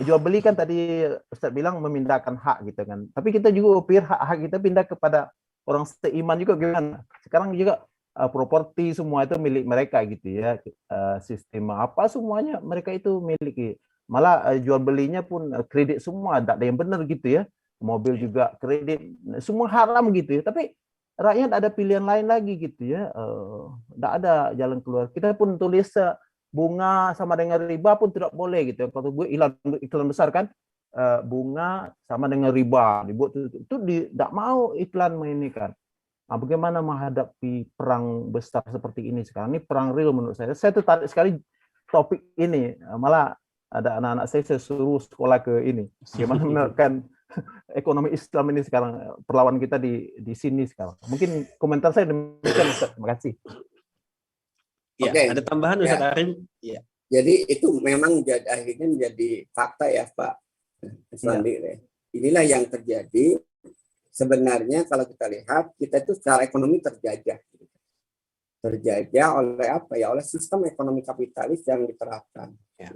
jual beli, kan tadi Ustaz bilang memindahkan hak gitu kan. Tapi kita juga upir hak kita pindah kepada orang seiman juga gimana. Sekarang juga properti semua itu milik mereka gitu ya. Sistem apa semuanya mereka itu miliki. Malah jual belinya pun kredit semua, tidak ada yang benar gitu ya. Mobil juga kredit, semua haram gitu ya. Tapi rakyat ada pilihan lain lagi gitu ya. Tidak ada jalan keluar. Kita pun tulis bunga sama dengan riba pun tidak boleh gitu. Kalau gue iklan besar kan, bunga sama dengan riba dibuat itu tidak mau iklan ini kan. Nah, bagaimana menghadapi perang besar seperti ini sekarang? Ini perang real menurut saya. Saya tertarik sekali topik ini. Malah ada anak-anak saya suruh sekolah ke ini. Bagaimana menerapkan ekonomi Islam ini sekarang, perlawan kita di sini sekarang. Mungkin komentar saya demikian, Ustaz. Terima kasih. Ya, ada tambahan Ustaz Arim? Ya. Jadi itu memang akhirnya menjadi fakta ya Pak Iswandi. Ya. Inilah yang terjadi. Sebenarnya kalau kita lihat, kita itu secara ekonomi terjajah. Terjajah oleh apa ya? Oleh sistem ekonomi kapitalis yang diterapkan. Ya.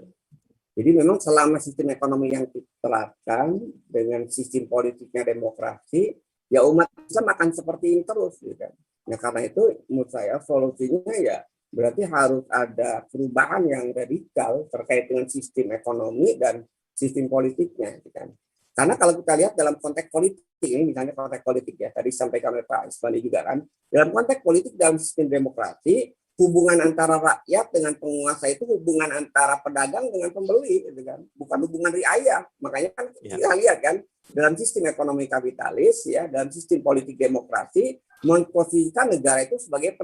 Jadi memang selama sistem ekonomi yang diterapkan dengan sistem politiknya demokrasi, ya umat Islam akan seperti ini terus. Gitu kan. Nah karena itu menurut saya solusinya ya berarti harus ada perubahan yang radikal terkait dengan sistem ekonomi dan sistem politiknya. Gitu kan. Karena kalau kita lihat dalam konteks politik, ini misalnya konteks politik ya, tadi sampaikan oleh Pak Iswandi juga kan, dalam konteks politik dalam sistem demokrasi, hubungan antara rakyat dengan penguasa itu hubungan antara pedagang dengan pembeli, gitu kan? Bukan hubungan riayah. Makanya kan kita lihat kan, dalam sistem ekonomi kapitalis, ya, dalam sistem politik demokrasi, memposisikan negara itu sebagai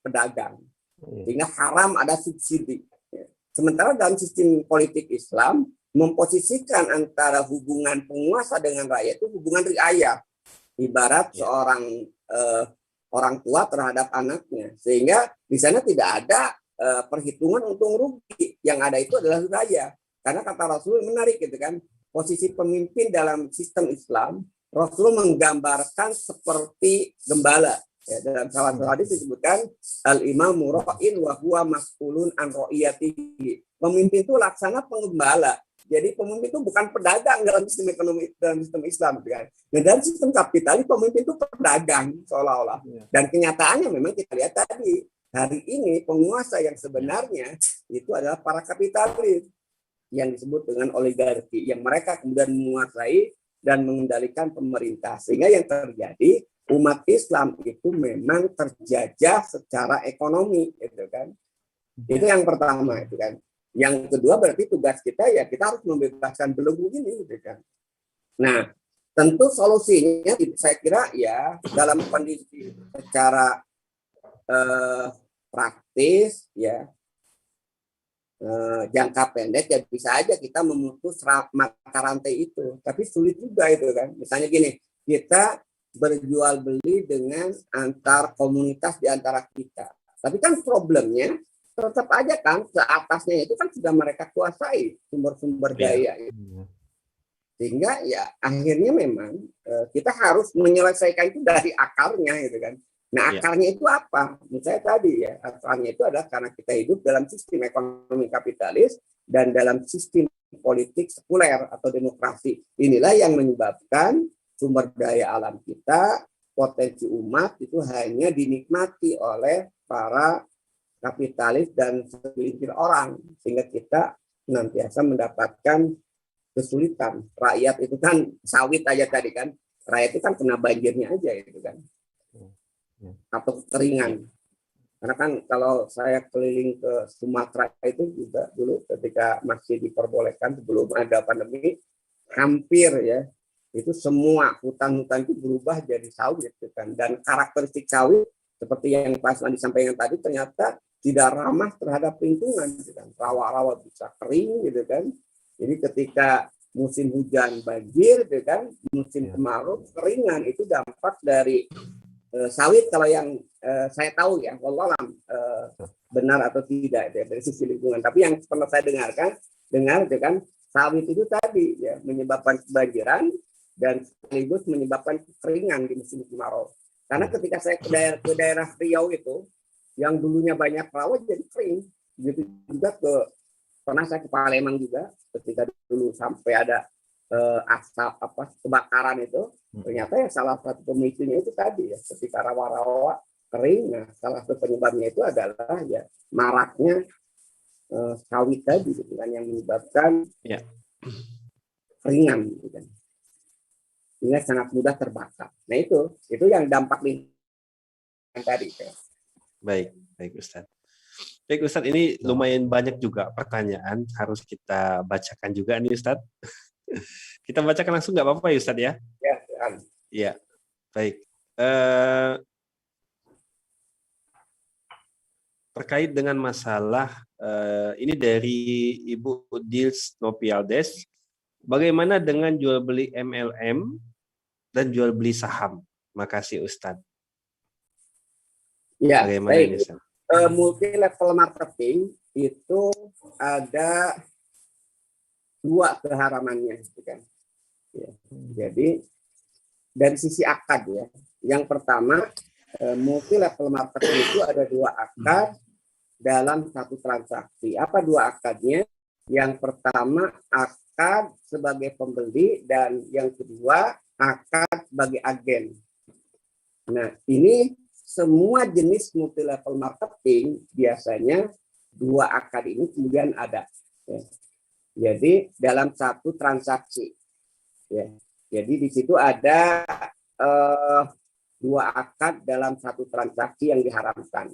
pedagang. Sehingga haram ada subsidi. Sementara dalam sistem politik Islam, memposisikan antara hubungan penguasa dengan rakyat itu hubungan riayah, ibarat seorang orang tua terhadap anaknya, sehingga di sana tidak ada perhitungan untung rugi, yang ada itu adalah riayah. Karena kata Rasul menarik gitu kan, posisi pemimpin dalam sistem Islam, Rasul menggambarkan seperti gembala. Ya, dalam salah satu hadis disebutkan al-imamu ra'in wa huwa mas'ulun an ra'iyatihi. Pemimpin itu laksana penggembala. Jadi pemimpin itu bukan pedagang dalam sistem ekonomi, dalam sistem Islam. Kan? Nah, dalam sistem kapitalis pemimpin itu pedagang seolah-olah. Dan kenyataannya memang kita lihat tadi, hari ini penguasa yang sebenarnya itu adalah para kapitalis yang disebut dengan oligarki, yang mereka kemudian menguasai dan mengendalikan pemerintah. Sehingga yang terjadi, umat Islam itu memang terjajah secara ekonomi, gitu kan? Itu yang pertama, itu kan. Yang kedua berarti tugas kita ya kita harus membebaskan belenggu ini, gitu kan. Nah, tentu solusinya saya kira ya dalam kondisi secara praktis ya jangka pendek ya bisa aja kita memutus mata rantai itu, tapi sulit juga itu kan. Misalnya gini, kita berjual beli dengan antar komunitas di antara kita. Tapi kan problemnya tetap aja kan ke atasnya itu kan sudah mereka kuasai sumber-sumber daya. Sehingga ya akhirnya memang kita harus menyelesaikan itu dari akarnya gitu kan. Nah akarnya itu apa? Menurut saya tadi ya, akarnya itu adalah karena kita hidup dalam sistem ekonomi kapitalis dan dalam sistem politik sekuler atau demokrasi. Inilah yang menyebabkan sumber daya alam kita, potensi umat itu hanya dinikmati oleh para kapitalis dan segelintir orang, sehingga kita senantiasa mendapatkan kesulitan. Rakyat itu kan sawit aja tadi kan, rakyat itu kan kena banjirnya aja itu kan, atau kekeringan. Karena kan kalau saya keliling ke Sumatera itu juga dulu ketika masih diperbolehkan sebelum ada pandemi, hampir ya itu semua hutan-hutan itu berubah jadi sawit gitu kan. Dan karakteristik sawit seperti yang Pak Aslan disampaikan tadi ternyata tidak ramah terhadap lingkungan gitu kan. Rawa-rawa bisa kering gitu kan. Jadi ketika musim hujan banjir gitu kan, musim kemarau keringan, itu dampak dari sawit kalau yang saya tahu ya, wallahualam benar atau tidak ya, dari sisi lingkungan. Tapi yang pernah saya dengar gitu kan, sawit itu tadi ya menyebabkan kebanjiran dan sekaligus menyebabkan kekeringan di musim kemarau. Karena ketika saya ke daerah Riau itu, yang dulunya banyak rawa jadi kering. Gitu juga pernah saya ke Palembang juga, ketika dulu sampai ada asap kebakaran itu, ternyata ya salah satu pemicunya itu tadi ya, ketika rawa-rawa kering. Nah, salah satu penyebabnya itu adalah ya maraknya sawit tadi gitu kan, yang menyebabkan keringan gitu kan. Sehingga sangat mudah terbakar. Nah itu yang dampak lingkungan tadi. Baik Ustadz. Baik Ustadz, ini lumayan banyak juga pertanyaan, harus kita bacakan juga nih Ustadz. Kita bacakan langsung nggak apa-apa ya Ustadz ya? Ya, baik. Terkait dengan masalah ini dari Ibu Dils Nopialdes, bagaimana dengan jual beli MLM dan jual beli saham? Makasih Ustadz. Ya, bagaimana baik. Ini, Ustadz? Multi level marketing itu ada dua keharamannya, gitu kan. Ya. Jadi dari sisi akad ya, yang pertama multi level marketing itu ada dua akad dalam satu transaksi. Apa dua akadnya? Yang pertama akad sebagai pembeli dan yang kedua akad sebagai agen. Nah ini semua jenis multi level marketing biasanya dua akad ini kemudian ada. Ya. Jadi dalam satu transaksi. Ya. Jadi di situ ada dua akad dalam satu transaksi yang diharamkan.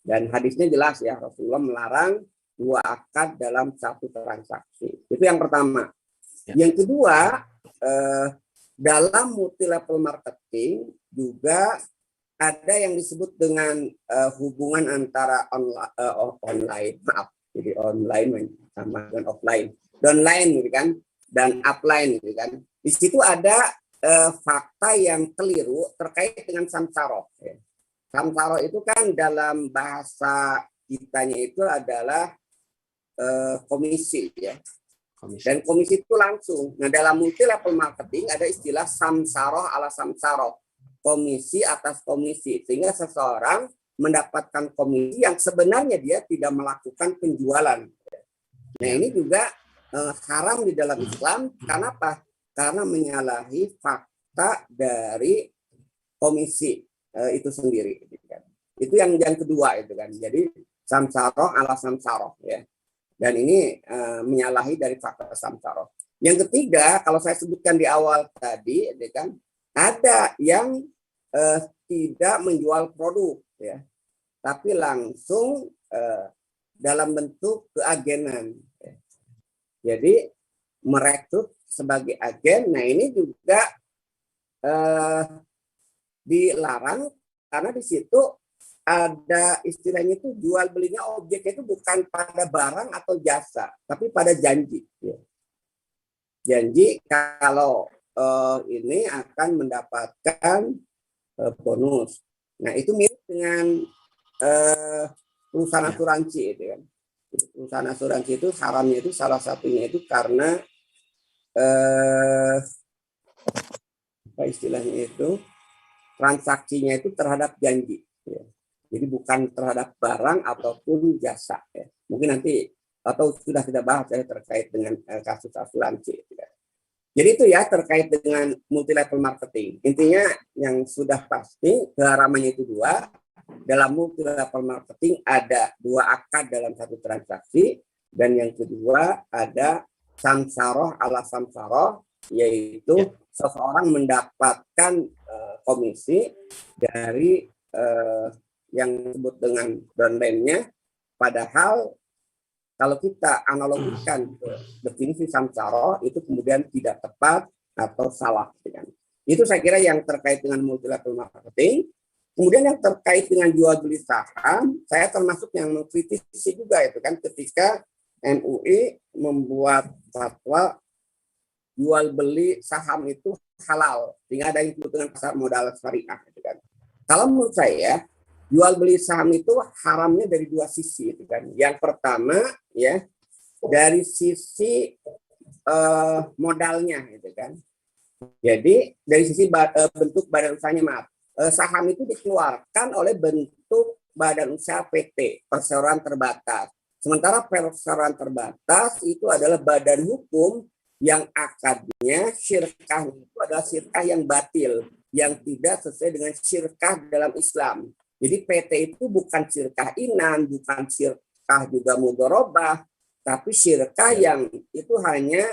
Dan hadisnya jelas ya, Rasulullah melarang dua akad dalam satu transaksi. Itu yang pertama. Ya. Yang kedua, dalam multi level marketing juga ada yang disebut dengan hubungan antara online, maaf, jadi online sama dengan offline, downline gitu kan, dan upline gitu kan. Di situ ada fakta yang keliru terkait dengan samsara. Ya. Samsara itu kan dalam bahasa kitanya itu adalah komisi ya. Dan komisi itu langsung. Nah dalam multi level marketing ada istilah samsara ala samsara. Komisi atas komisi, sehingga seseorang mendapatkan komisi yang sebenarnya dia tidak melakukan penjualan. Nah ini juga haram di dalam Islam. Kenapa? Karena menyalahi fakta dari komisi itu sendiri. Itu yang kedua itu kan. Jadi samsara ala samsara ya. Dan ini menyalahi dari fakta samsara. Yang ketiga, kalau saya sebutkan di awal tadi, ya kan, ada yang tidak menjual produk ya, tapi langsung dalam bentuk keagenan ya. Jadi merekrut sebagai agen. Nah ini juga dilarang karena di situ ada istilahnya itu jual belinya objeknya itu bukan pada barang atau jasa, tapi pada janji ya. Janji kalau ini akan mendapatkan bonus. Nah, itu mirip dengan perusahaan asuransi itu kan. Perusahaan asuransi itu haramnya itu salah satunya itu karena apa istilahnya itu, transaksinya itu terhadap janji. Ya. Jadi bukan terhadap barang ataupun jasa. Ya. Mungkin nanti atau sudah kita bahas ya terkait dengan kasus asuransi. Ya. Jadi itu ya terkait dengan multi level marketing. Intinya yang sudah pasti keharamannya itu dua. Dalam multi level marketing ada dua akad dalam satu transaksi, dan yang kedua ada samsaroh ala samsaroh, yaitu seseorang mendapatkan komisi dari yang disebut dengan downline-nya, padahal kalau kita analogikan ke definisi samsaroh itu kemudian tidak tepat atau salah. Itu saya kira yang terkait dengan multi level marketing. Kemudian yang terkait dengan jual beli saham, saya termasuk yang mengkritisi juga itu kan ketika MUI membuat fatwa jual beli saham itu halal, sehingga ada yang disebut dengan pasar modal syariah. Gitu kan. Kalau menurut saya jual beli saham itu haramnya dari dua sisi. Gitu kan. Yang pertama ya dari sisi modalnya, gitu kan. Jadi dari sisi bentuk badan usahanya, saham itu dikeluarkan oleh bentuk badan usaha PT, perseroan terbatas. Sementara perseroan terbatas itu adalah badan hukum yang akadnya syirkah itu adalah syirkah yang batil, yang tidak sesuai dengan syirkah dalam Islam. Jadi PT itu bukan syirkah inan, bukan syirkah juga mudharabah, tapi syirkah yang itu hanya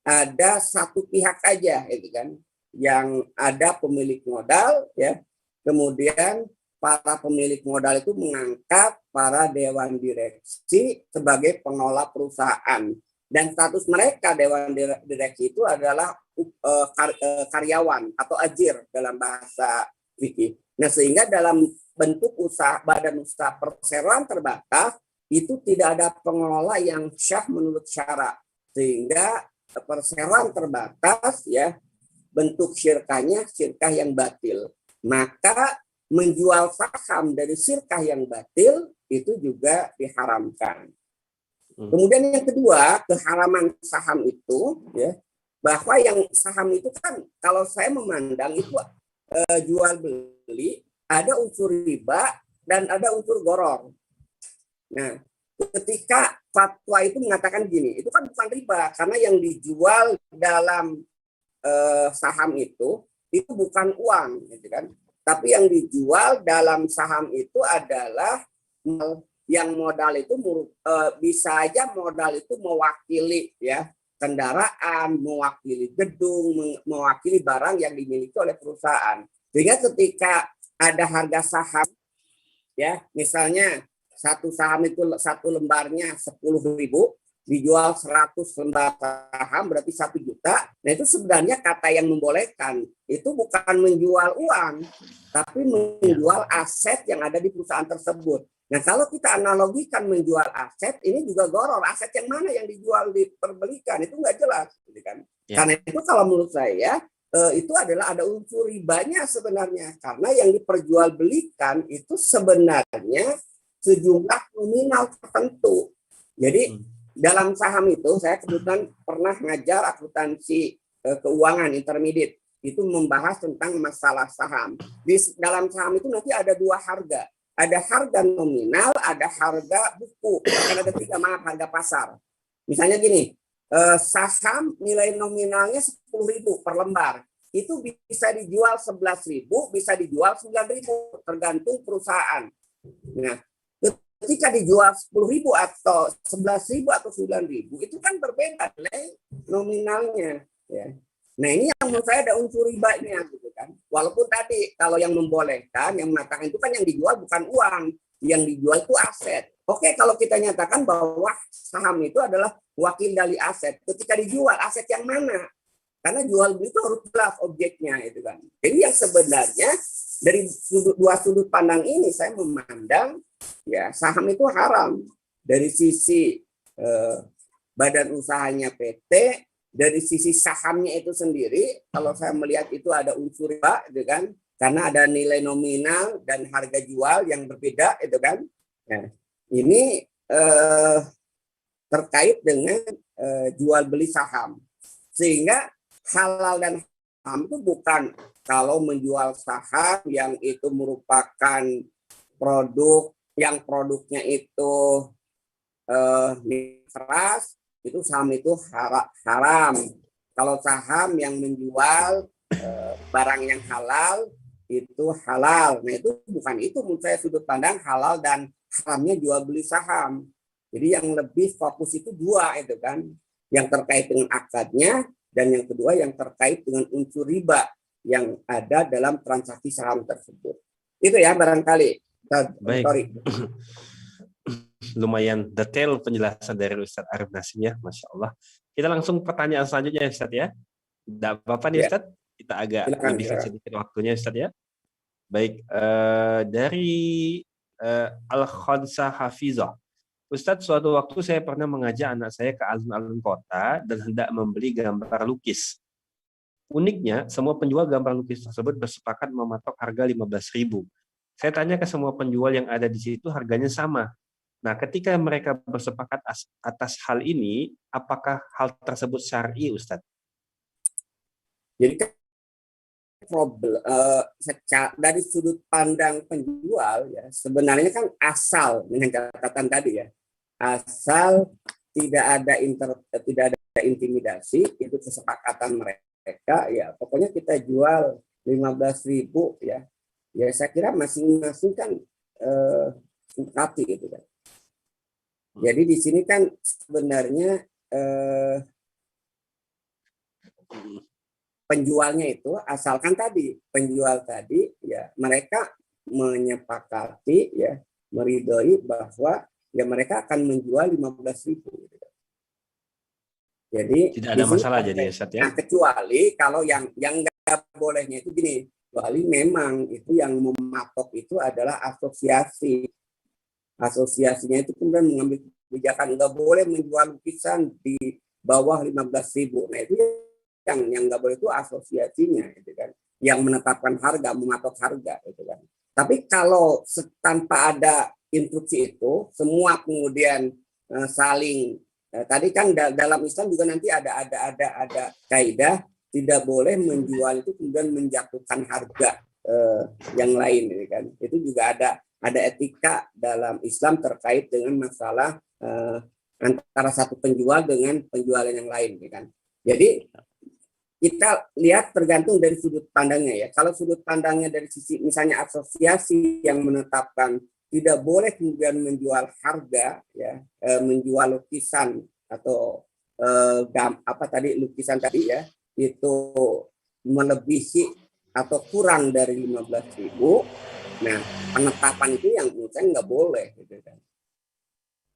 ada satu pihak aja, gitu kan. Yang ada pemilik modal, ya. Kemudian para pemilik modal itu mengangkat para dewan direksi sebagai pengelola perusahaan, dan status mereka dewan direksi itu adalah karyawan atau ajir dalam bahasa fikih. Nah, sehingga dalam bentuk usaha badan usaha perseroan terbatas itu tidak ada pengelola yang syah menurut syarak, sehingga perseroan terbatas ya bentuk syirkahnya syirkah yang batil. Maka menjual saham dari syirkah yang batil itu juga diharamkan. Kemudian yang kedua, keharaman saham itu ya, bahwa yang saham itu kan kalau saya memandang itu jual beli ada unsur riba dan ada unsur goror. Nah, ketika fatwa itu mengatakan gini, itu kan bukan riba karena yang dijual dalam saham itu bukan uang, gitu kan. Tapi yang dijual dalam saham itu adalah yang modal itu bisa aja modal itu mewakili ya kendaraan, mewakili gedung, mewakili barang yang dimiliki oleh perusahaan. Sehingga ketika ada harga saham ya, misalnya satu saham itu satu lembarnya 10.000, dijual 100 lembar saham berarti 1 juta. Nah, itu sebenarnya kata yang membolehkan itu bukan menjual uang, tapi menjual aset yang ada di perusahaan tersebut. Nah, kalau kita analogikan menjual aset, ini juga goror. Aset yang mana yang dijual diperbelikan itu nggak jelas, kan? Ya. Karena itu kalau menurut saya itu adalah ada unsur ribanya sebenarnya, karena yang diperjualbelikan itu sebenarnya sejumlah nominal tertentu. Jadi dalam saham itu saya kebetulan pernah ngajar akuntansi keuangan intermediate, itu membahas tentang masalah saham. Di dalam saham itu nanti ada dua harga. Ada harga nominal, ada harga buku, bahkan ada 3 harga pasar. Misalnya gini, saham nilai nominalnya 10.000 per lembar. Itu bisa dijual 11.000, bisa dijual 9.000, tergantung perusahaan. Nah, ketika dijual 10.000 atau 11.000 atau 9.000 itu kan berbeda nilai nominalnya ya. Nah, ini yang menurut saya ada unsur ribanya gitu kan. Walaupun tadi kalau yang membolehkan yang mengatakan itu kan yang dijual bukan uang, yang dijual itu aset. Oke, kalau kita nyatakan bahwa saham itu adalah wakil dari aset, ketika dijual aset yang mana? Karena jual beli itu harus jelas objeknya itu kan. Jadi yang sebenarnya dari dua sudut pandang ini saya memandang ya saham itu haram dari sisi badan usahanya PT, dari sisi sahamnya itu sendiri, kalau saya melihat itu ada unsur riba, gitu kan, karena ada nilai nominal dan harga jual yang berbeda, itu kan. Nah, ini terkait dengan jual beli saham, sehingga halal dan haram itu bukan kalau menjual saham yang itu merupakan produk yang produknya itu keras, itu saham itu haram. Kalau saham yang menjual barang yang halal itu halal. Nah, itu bukan itu menurut saya sudut pandang halal dan haramnya jual beli saham. Jadi yang lebih fokus itu dua itu kan, yang terkait dengan akadnya dan yang kedua yang terkait dengan unsur riba yang ada dalam transaksi saham tersebut. Itu ya barangkali. Baik. Sorry. Lumayan detail penjelasan dari Ustadz Arif Nasim ya, Masya Allah. Kita langsung pertanyaan selanjutnya Ustadz ya. Tidak apa-apa nih Ustadz, kita agak lebihkan sedikit waktunya Ustadz ya. Baik, dari Al-Khansa Hafizah. Ustadz, suatu waktu saya pernah mengajak anak saya ke alun-alun kota dan hendak membeli gambar lukis. Uniknya, semua penjual gambar lukis tersebut bersepakat mematok harga 15.000. Saya tanya ke semua penjual yang ada di situ, harganya sama. Nah, ketika mereka bersepakat atas hal ini, apakah hal tersebut syar'i, Ustadz? Jadi dari sudut pandang penjual ya, sebenarnya kan asal dengan catatan tadi ya, asal tidak ada intimidasi, itu kesepakatan mereka ya, pokoknya kita jual 15.000 ya. Ya saya kira masing-masing kan sepakati gitu kan. Jadi di sini kan sebenarnya penjualnya itu asalkan tadi penjual tadi ya mereka menyepakati ya, meridhoi bahwa ya mereka akan menjual 15.000. Jadi tidak ada masalah jadi ya, Ustadz ya. Nah, kecuali kalau yang nggak bolehnya itu gini, kecuali memang itu yang mematok itu adalah asosiasi. Asosiasinya itu kemudian mengambil kebijakan nggak boleh menjual lukisan di bawah 15.000. Nah, itu yang nggak boleh itu asosiasinya, gitu kan, yang menetapkan harga, mematok harga, gitu kan. Tapi kalau tanpa ada instruksi itu, semua kemudian saling tadi kan dalam Islam juga nanti ada kaidah tidak boleh menjual itu kemudian menjatuhkan harga yang lain, gitu kan. Itu juga ada etika dalam Islam terkait dengan masalah antara satu penjual dengan penjualan yang lain, gitu kan. Jadi kita lihat tergantung dari sudut pandangnya ya. Kalau sudut pandangnya dari sisi misalnya asosiasi yang menetapkan tidak boleh kemudian menjual harga ya, menjual lukisan atau lukisan tadi ya, itu melebihi atau kurang dari 15.000. Nah, penetapan itu yang menurut saya nggak boleh, gitu kan.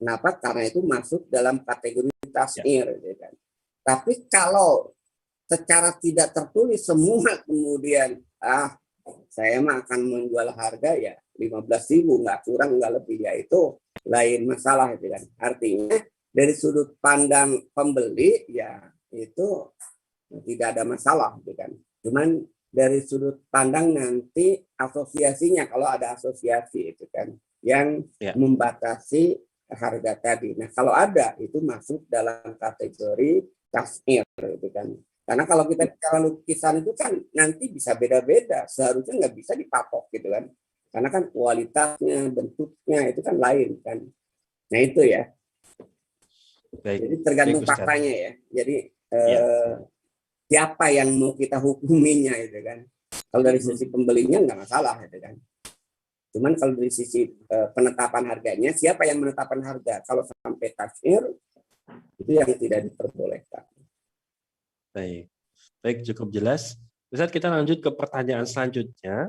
Kenapa? Karena itu masuk dalam kategori tas'ir, gitu kan. Tapi kalau secara tidak tertulis semua kemudian saya mah akan menjual harga ya 15.000, nggak kurang nggak lebih, ya itu lain masalah, gitu kan. Artinya dari sudut pandang pembeli ya itu tidak ada masalah, gitu kan. Cuman dari sudut pandang nanti asosiasinya, kalau ada asosiasi itu kan yang membatasi harga tadi. Nah, kalau ada itu masuk dalam kategori tas'ir, gitu kan. Karena kalau kita bicara lukisan itu kan nanti bisa beda-beda, seharusnya nggak bisa dipatok, gitu kan. Karena kan kualitasnya, bentuknya itu kan lain kan. Nah itu ya. Baik. Jadi tergantung faktanya ya. Jadi siapa yang mau kita hukuminya, itu kan. Kalau dari sisi pembelinya nggak masalah, itu kan. Cuman kalau dari sisi penetapan harganya, siapa yang menetapkan harga? Kalau sampai tas'ir itu yang tidak diperbolehkan. Baik, cukup jelas. Ustaz, kita lanjut ke pertanyaan selanjutnya.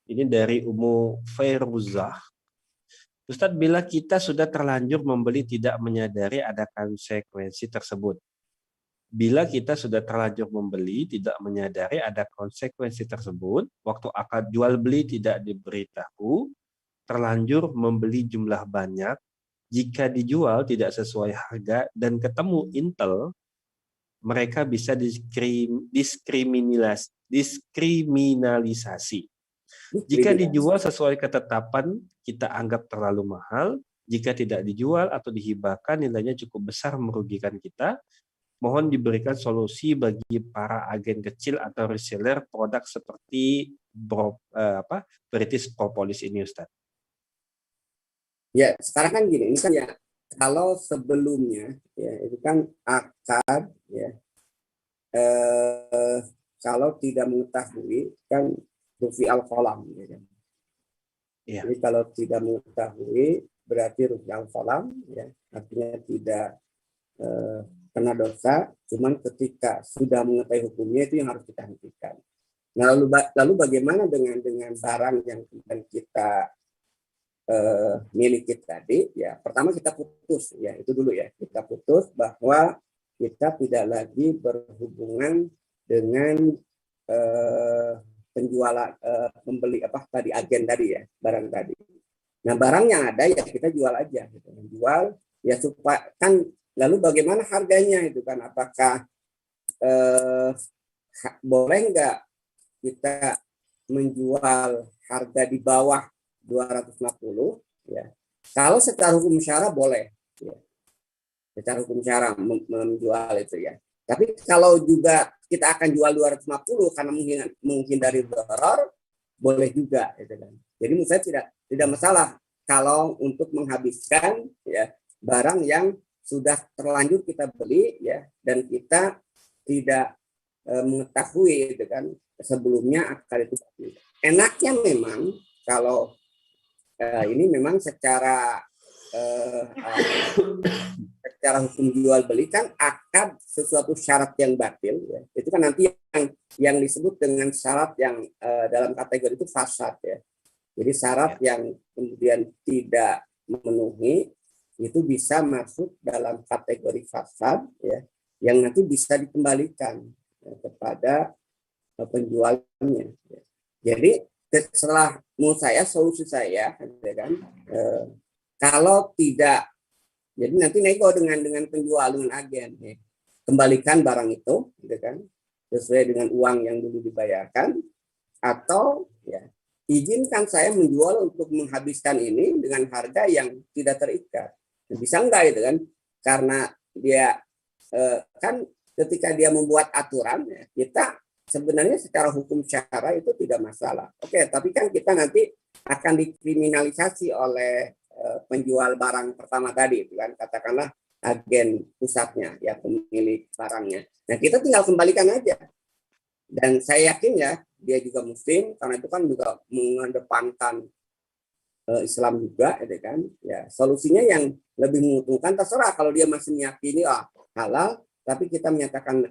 Ini dari Ummu Fairuzah. Ustaz, bila kita sudah terlanjur membeli tidak menyadari ada konsekuensi tersebut. Bila kita sudah terlanjur membeli tidak menyadari ada konsekuensi tersebut, waktu akad jual beli tidak diberitahu, terlanjur membeli jumlah banyak, jika dijual tidak sesuai harga dan ketemu intel, mereka bisa diskriminalisasi. Jika dijual sesuai ketetapan, kita anggap terlalu mahal. Jika tidak dijual atau dihibahkan, nilainya cukup besar merugikan kita. Mohon diberikan solusi bagi para agen kecil atau reseller produk seperti British Propolis ini, Ustaz. Ya, sekarang kan gini, ini kan ya, kalau sebelumnya ya itu kan akad ya, kalau tidak mengetahui kan rufi al-qalam ya kan. Ya. Jadi kalau tidak mengetahui berarti rufi al-qalam ya, artinya tidak kena dosa, cuman ketika sudah mengetahui hukumnya itu yang harus kita hentikan. Nah, lalu bagaimana dengan barang yang kita miliki tadi? Ya, pertama kita putus ya, itu dulu ya, kita putus bahwa kita tidak lagi berhubungan dengan penjualan pembeli tadi agen tadi ya, barang tadi. Nah, barang yang ada ya kita jual aja gitu. Jual ya supaya kan, lalu bagaimana harganya itu kan, apakah boleh nggak kita menjual harga di bawah 250 ya. Kalau secara hukum syara boleh ya. Secara hukum syara menjual itu ya. Tapi kalau juga kita akan jual 250 karena menghindari dharar, boleh juga gitu kan. Jadi menurut saya tidak masalah kalau untuk menghabiskan ya barang yang sudah terlanjur kita beli ya, dan kita tidak mengetahui gitu kan sebelumnya akad itu. Enaknya memang kalau ini memang secara hukum jual beli kan akad sesuatu syarat yang batil ya. Itu kan nanti yang disebut dengan syarat yang dalam kategori itu fasad ya. Jadi syarat yang kemudian tidak memenuhi itu bisa masuk dalam kategori fasad ya, yang nanti bisa dikembalikan ya, kepada penjualnya. Jadi setelah menurut saya solusi saya ya kan, kalau tidak, jadi nanti nego dengan penjual, dengan agen ya, kembalikan barang itu gitu kan sesuai dengan uang yang dulu dibayarkan, atau ya izinkan saya menjual untuk menghabiskan ini dengan harga yang tidak terikat. Bisa enggak itu kan, karena dia kan ketika dia membuat aturan ya, kita sebenarnya secara hukum syara itu tidak masalah. Oke, tapi kan kita nanti akan dikriminalisasi oleh penjual barang pertama tadi itu kan, katakanlah agen pusatnya ya, pemilik barangnya. Nah, kita tinggal kembalikan aja. Dan saya yakin ya dia juga muslim, karena itu kan juga mengedepankan Islam juga, ya kan? Ya, solusinya yang lebih menguntungkan terserah. Kalau dia masih meyakini halal, tapi kita menyatakan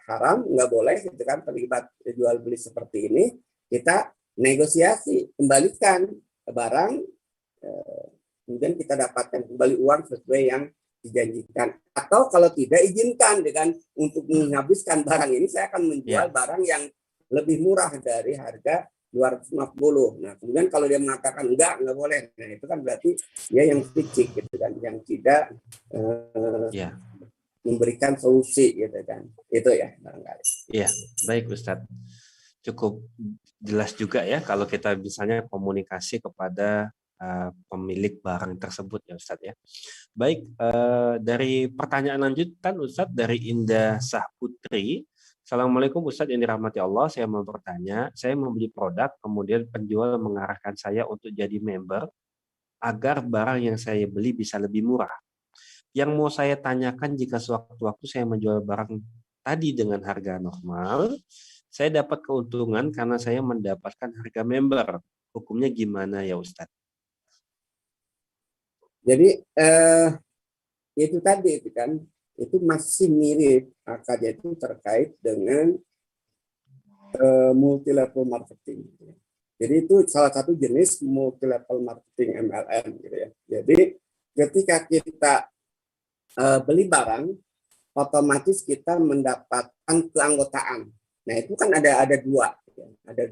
haram, nggak boleh, gitu kan? Terlibat jual beli seperti ini, kita negosiasi, kembalikan barang, kemudian kita dapatkan kembali uang sesuai yang dijanjikan. Atau kalau tidak, izinkan dengan untuk menghabiskan barang ini, saya akan menjual barang yang lebih murah dari harga 250. Nah, kemudian kalau dia mengatakan enggak boleh, nah itu kan berarti dia yang picik gitu kan, yang tidak memberikan solusi gitu kan. Itu ya barangkali. Iya, baik Ustadz. Cukup jelas juga ya kalau kita misalnya komunikasi kepada pemilik barang tersebut ya Ustadz ya. Baik, dari pertanyaan lanjutan Ustadz dari Indah Sahputri. Assalamualaikum Ustadz yang dirahmati Allah, saya mau bertanya, saya membeli produk, kemudian penjual mengarahkan saya untuk jadi member agar barang yang saya beli bisa lebih murah. Yang mau saya tanyakan, jika sewaktu-waktu saya menjual barang tadi dengan harga normal, saya dapat keuntungan karena saya mendapatkan harga member. Hukumnya gimana ya Ustadz? Jadi itu tadi itu kan, itu masih mirip akadnya itu terkait dengan multi level marketing. Jadi itu salah satu jenis multi level marketing MLM gitu ya. Jadi ketika kita beli barang, otomatis kita mendapatkan keanggotaan. Nah itu kan ada dua, ada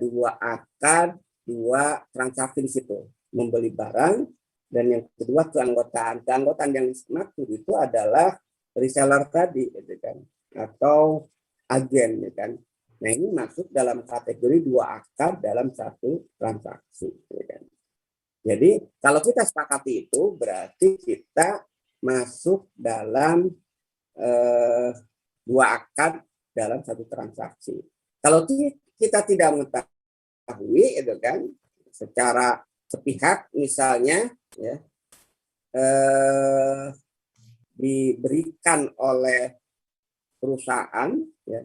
dua akad, dua transaksi di situ, membeli barang. Dan yang kedua keanggotaan. Keanggotaan yang dimaksud itu adalah reseller tadi, gitu kan, atau agen, gitu kan. Nah, ini masuk dalam kategori 2 akad dalam satu transaksi, gitu kan. Jadi kalau kita sepakati itu berarti kita masuk dalam 2 akad dalam satu transaksi. Kalau kita tidak mengetahui, itu kan, secara sepihak misalnya, ya, diberikan oleh perusahaan, ya,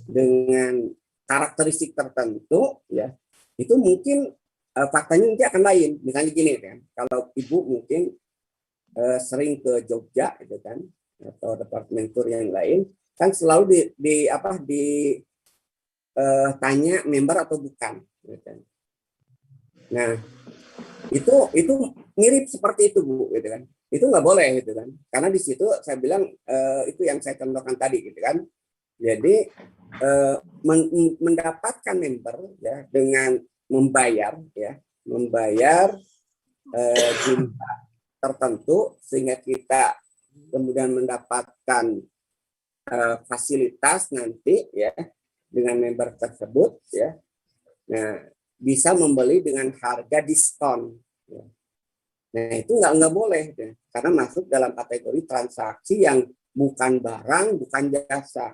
dengan karakteristik tertentu, ya, itu mungkin faktanya nanti akan lain. Misalnya gini kan, kalau ibu mungkin sering ke Jogja, gitu kan, atau departemen tour yang lain, kan selalu tanya member atau bukan, gitu kan. Nah, itu mirip seperti itu, Bu, gitu kan. Itu nggak boleh, gitu kan, karena di situ saya bilang itu yang saya contohkan tadi, gitu kan. Jadi mendapatkan member, ya, dengan membayar jumlah tertentu sehingga kita kemudian mendapatkan fasilitas nanti, ya, dengan member tersebut, ya. Nah, bisa membeli dengan harga diskon, ya. Nah, itu nggak boleh, ya, karena masuk dalam kategori transaksi yang bukan barang, bukan jasa.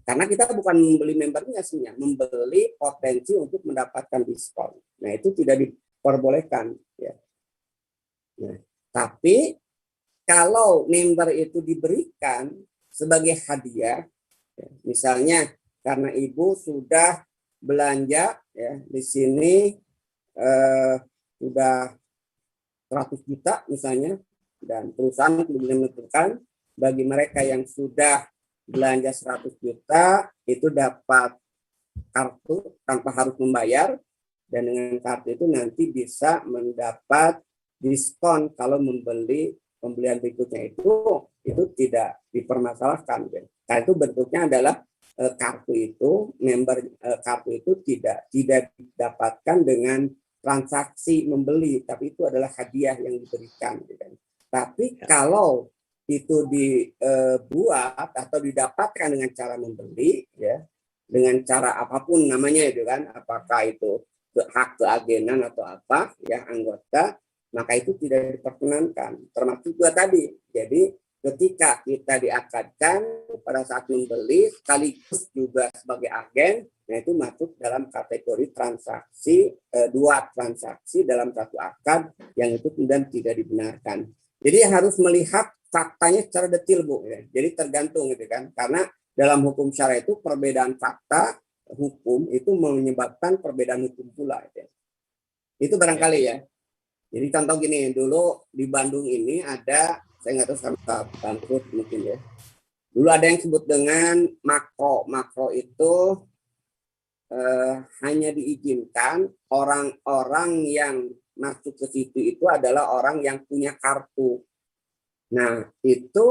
Karena kita bukan membeli membernya sebenarnya, membeli potensi untuk mendapatkan diskon. Nah, itu tidak diperbolehkan, ya. Nah, tapi kalau member itu diberikan sebagai hadiah, ya, misalnya karena ibu sudah belanja, ya, di sini sudah 100 juta misalnya, dan perusahaan kemudian menentukan bagi mereka yang sudah belanja 100 juta itu dapat kartu tanpa harus membayar, dan dengan kartu itu nanti bisa mendapat diskon kalau membeli pembelian berikutnya, itu tidak dipermasalahkan. Karena itu bentuknya adalah kartu itu, kartu itu tidak didapatkan dengan transaksi membeli, tapi itu adalah hadiah yang diberikan. Tapi kalau itu dibuat atau didapatkan dengan cara membeli, ya, dengan cara apapun namanya, itu kan, apakah itu hak keagenan atau apa, ya, anggota, maka itu tidak diperkenankan. Termasuk juga tadi, jadi ketika kita diakadkan pada saat membeli sekaligus juga sebagai agen, nah itu masuk dalam kategori transaksi, 2 transaksi dalam satu akad yang itu kemudian tidak dibenarkan. Jadi harus melihat faktanya secara detail, Bu, ya. Jadi tergantung, gitu kan, karena dalam hukum syariah itu perbedaan fakta hukum itu menyebabkan perbedaan hukum pula, ya. Itu barangkali, ya. Jadi contoh gini, dulu di Bandung ini ada, saya nggak tahu sekarang bangkrut mungkin, ya. Dulu ada yang disebut dengan makro. Makro itu hanya diizinkan orang-orang yang masuk ke situ itu adalah orang yang punya kartu. Nah, itu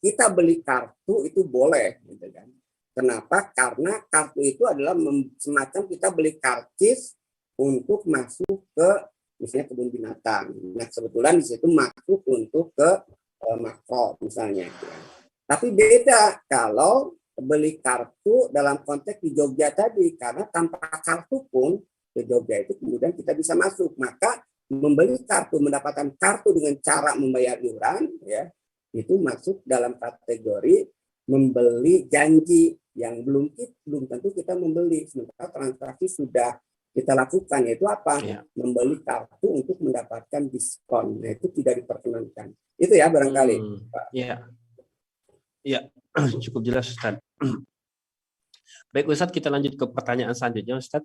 kita beli kartu itu boleh, gitu kan. Kenapa? Karena kartu itu adalah semacam kita beli karcis untuk masuk ke misalnya kebun binatang. Nah, kebetulan di situ masuk untuk ke makro misalnya. Tapi beda kalau beli kartu dalam konteks di Jogja tadi, karena tanpa kartu pun ke Jogja itu kemudian kita bisa masuk. Maka membeli kartu, mendapatkan kartu dengan cara membayar iuran, ya, itu masuk dalam kategori membeli janji yang belum tentu kita membeli, sementara transaksi sudah kita lakukan, yaitu apa? Ya. Membeli kartu untuk mendapatkan diskon. Nah, itu tidak diperkenankan. Itu ya barangkali. Iya. Iya, cukup jelas, Ustaz. Baik, Ustaz, kita lanjut ke pertanyaan selanjutnya, Ustaz.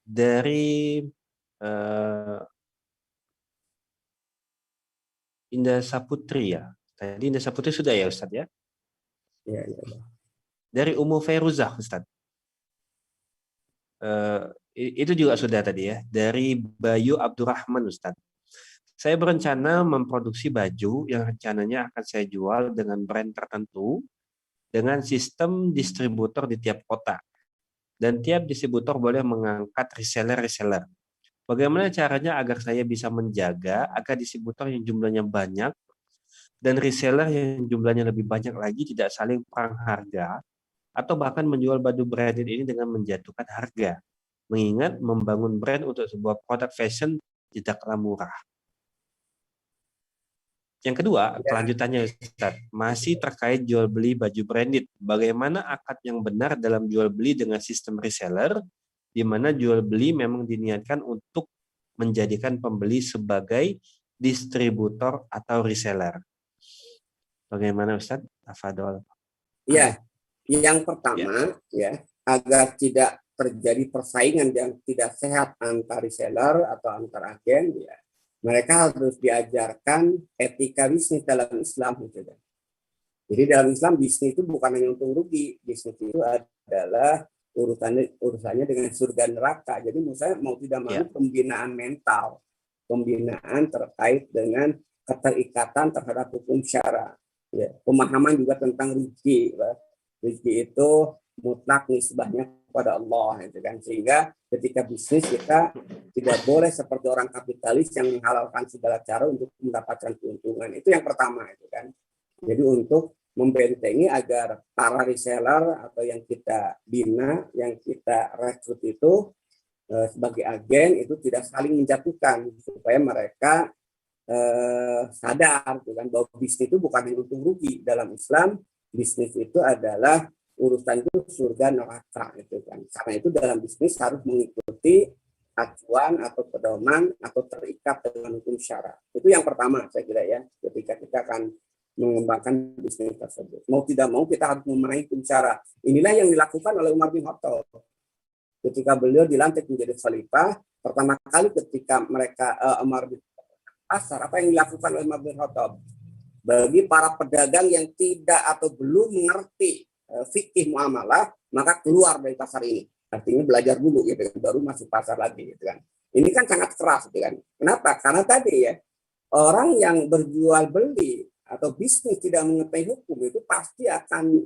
Dari Indah Saputri, ya. Tadi Indah Saputri sudah, ya, Ustaz, ya? Iya. Dari Umu Feruzah, Ustaz. Itu juga sudah tadi, ya. Dari Bayu Abdurrahman, Ustaz. Saya berencana memproduksi baju yang rencananya akan saya jual dengan brand tertentu dengan sistem distributor di tiap kota. Dan tiap distributor boleh mengangkat reseller. Bagaimana caranya agar saya bisa menjaga agar distributor yang jumlahnya banyak dan reseller yang jumlahnya lebih banyak lagi tidak saling perang harga atau bahkan menjual baju branded ini dengan menjatuhkan harga. Mengingat membangun brand untuk sebuah produk fashion tidaklah murah. Yang kedua, kelanjutannya Ustaz, masih terkait jual beli baju branded. Bagaimana akad yang benar dalam jual beli dengan sistem reseller, di mana jual beli memang diniatkan untuk menjadikan pembeli sebagai distributor atau reseller. Bagaimana Ustaz? Tafadhol. Ya, yang pertama ya, agar tidak terjadi persaingan yang tidak sehat antar reseller atau antar agen, ya, mereka harus diajarkan etika bisnis dalam Islam. Gitu. Jadi dalam Islam bisnis itu bukan hanya untung rugi, bisnis itu adalah urusannya dengan surga neraka. Jadi misalnya mau tidak mau pembinaan mental, pembinaan terkait dengan keterikatan terhadap hukum syara, ya, pemahaman juga tentang rezeki. Rezeki itu mutlak nisbahnya kepada Allah, gitu kan. Sehingga ketika bisnis kita tidak boleh seperti orang kapitalis yang menghalalkan segala cara untuk mendapatkan keuntungan. Itu yang pertama, itu kan. Jadi untuk membentengi agar para reseller atau yang kita bina, yang kita rekrut itu sebagai agen itu tidak saling menjatuhkan, supaya mereka sadar, kan, bahwa bisnis itu bukan hanya untung rugi. Dalam Islam, bisnis itu adalah urusan itu surga neraka, itu kan. Karena itu dalam bisnis harus mengikuti acuan atau pedoman atau terikat dengan hukum syara. Itu yang pertama saya kira ya, ketika kita akan mengembangkan bisnis tersebut. Mau tidak mau kita harus memenuhi hukum syara. Inilah yang dilakukan oleh Umar bin Khattab. Ketika beliau dilantik menjadi khalifah, pertama kali ketika mereka Umar bin pasar, apa yang dilakukan oleh Umar bin Khattab bagi para pedagang yang tidak atau belum mengerti fikih muamalah, maka keluar dari pasar ini. Artinya belajar dulu, gitu, baru masuk pasar lagi, gitu kan. Ini kan sangat keras, gitu kan. Kenapa? Karena tadi ya, orang yang berjual beli atau bisnis tidak mengetahui hukum itu pasti akan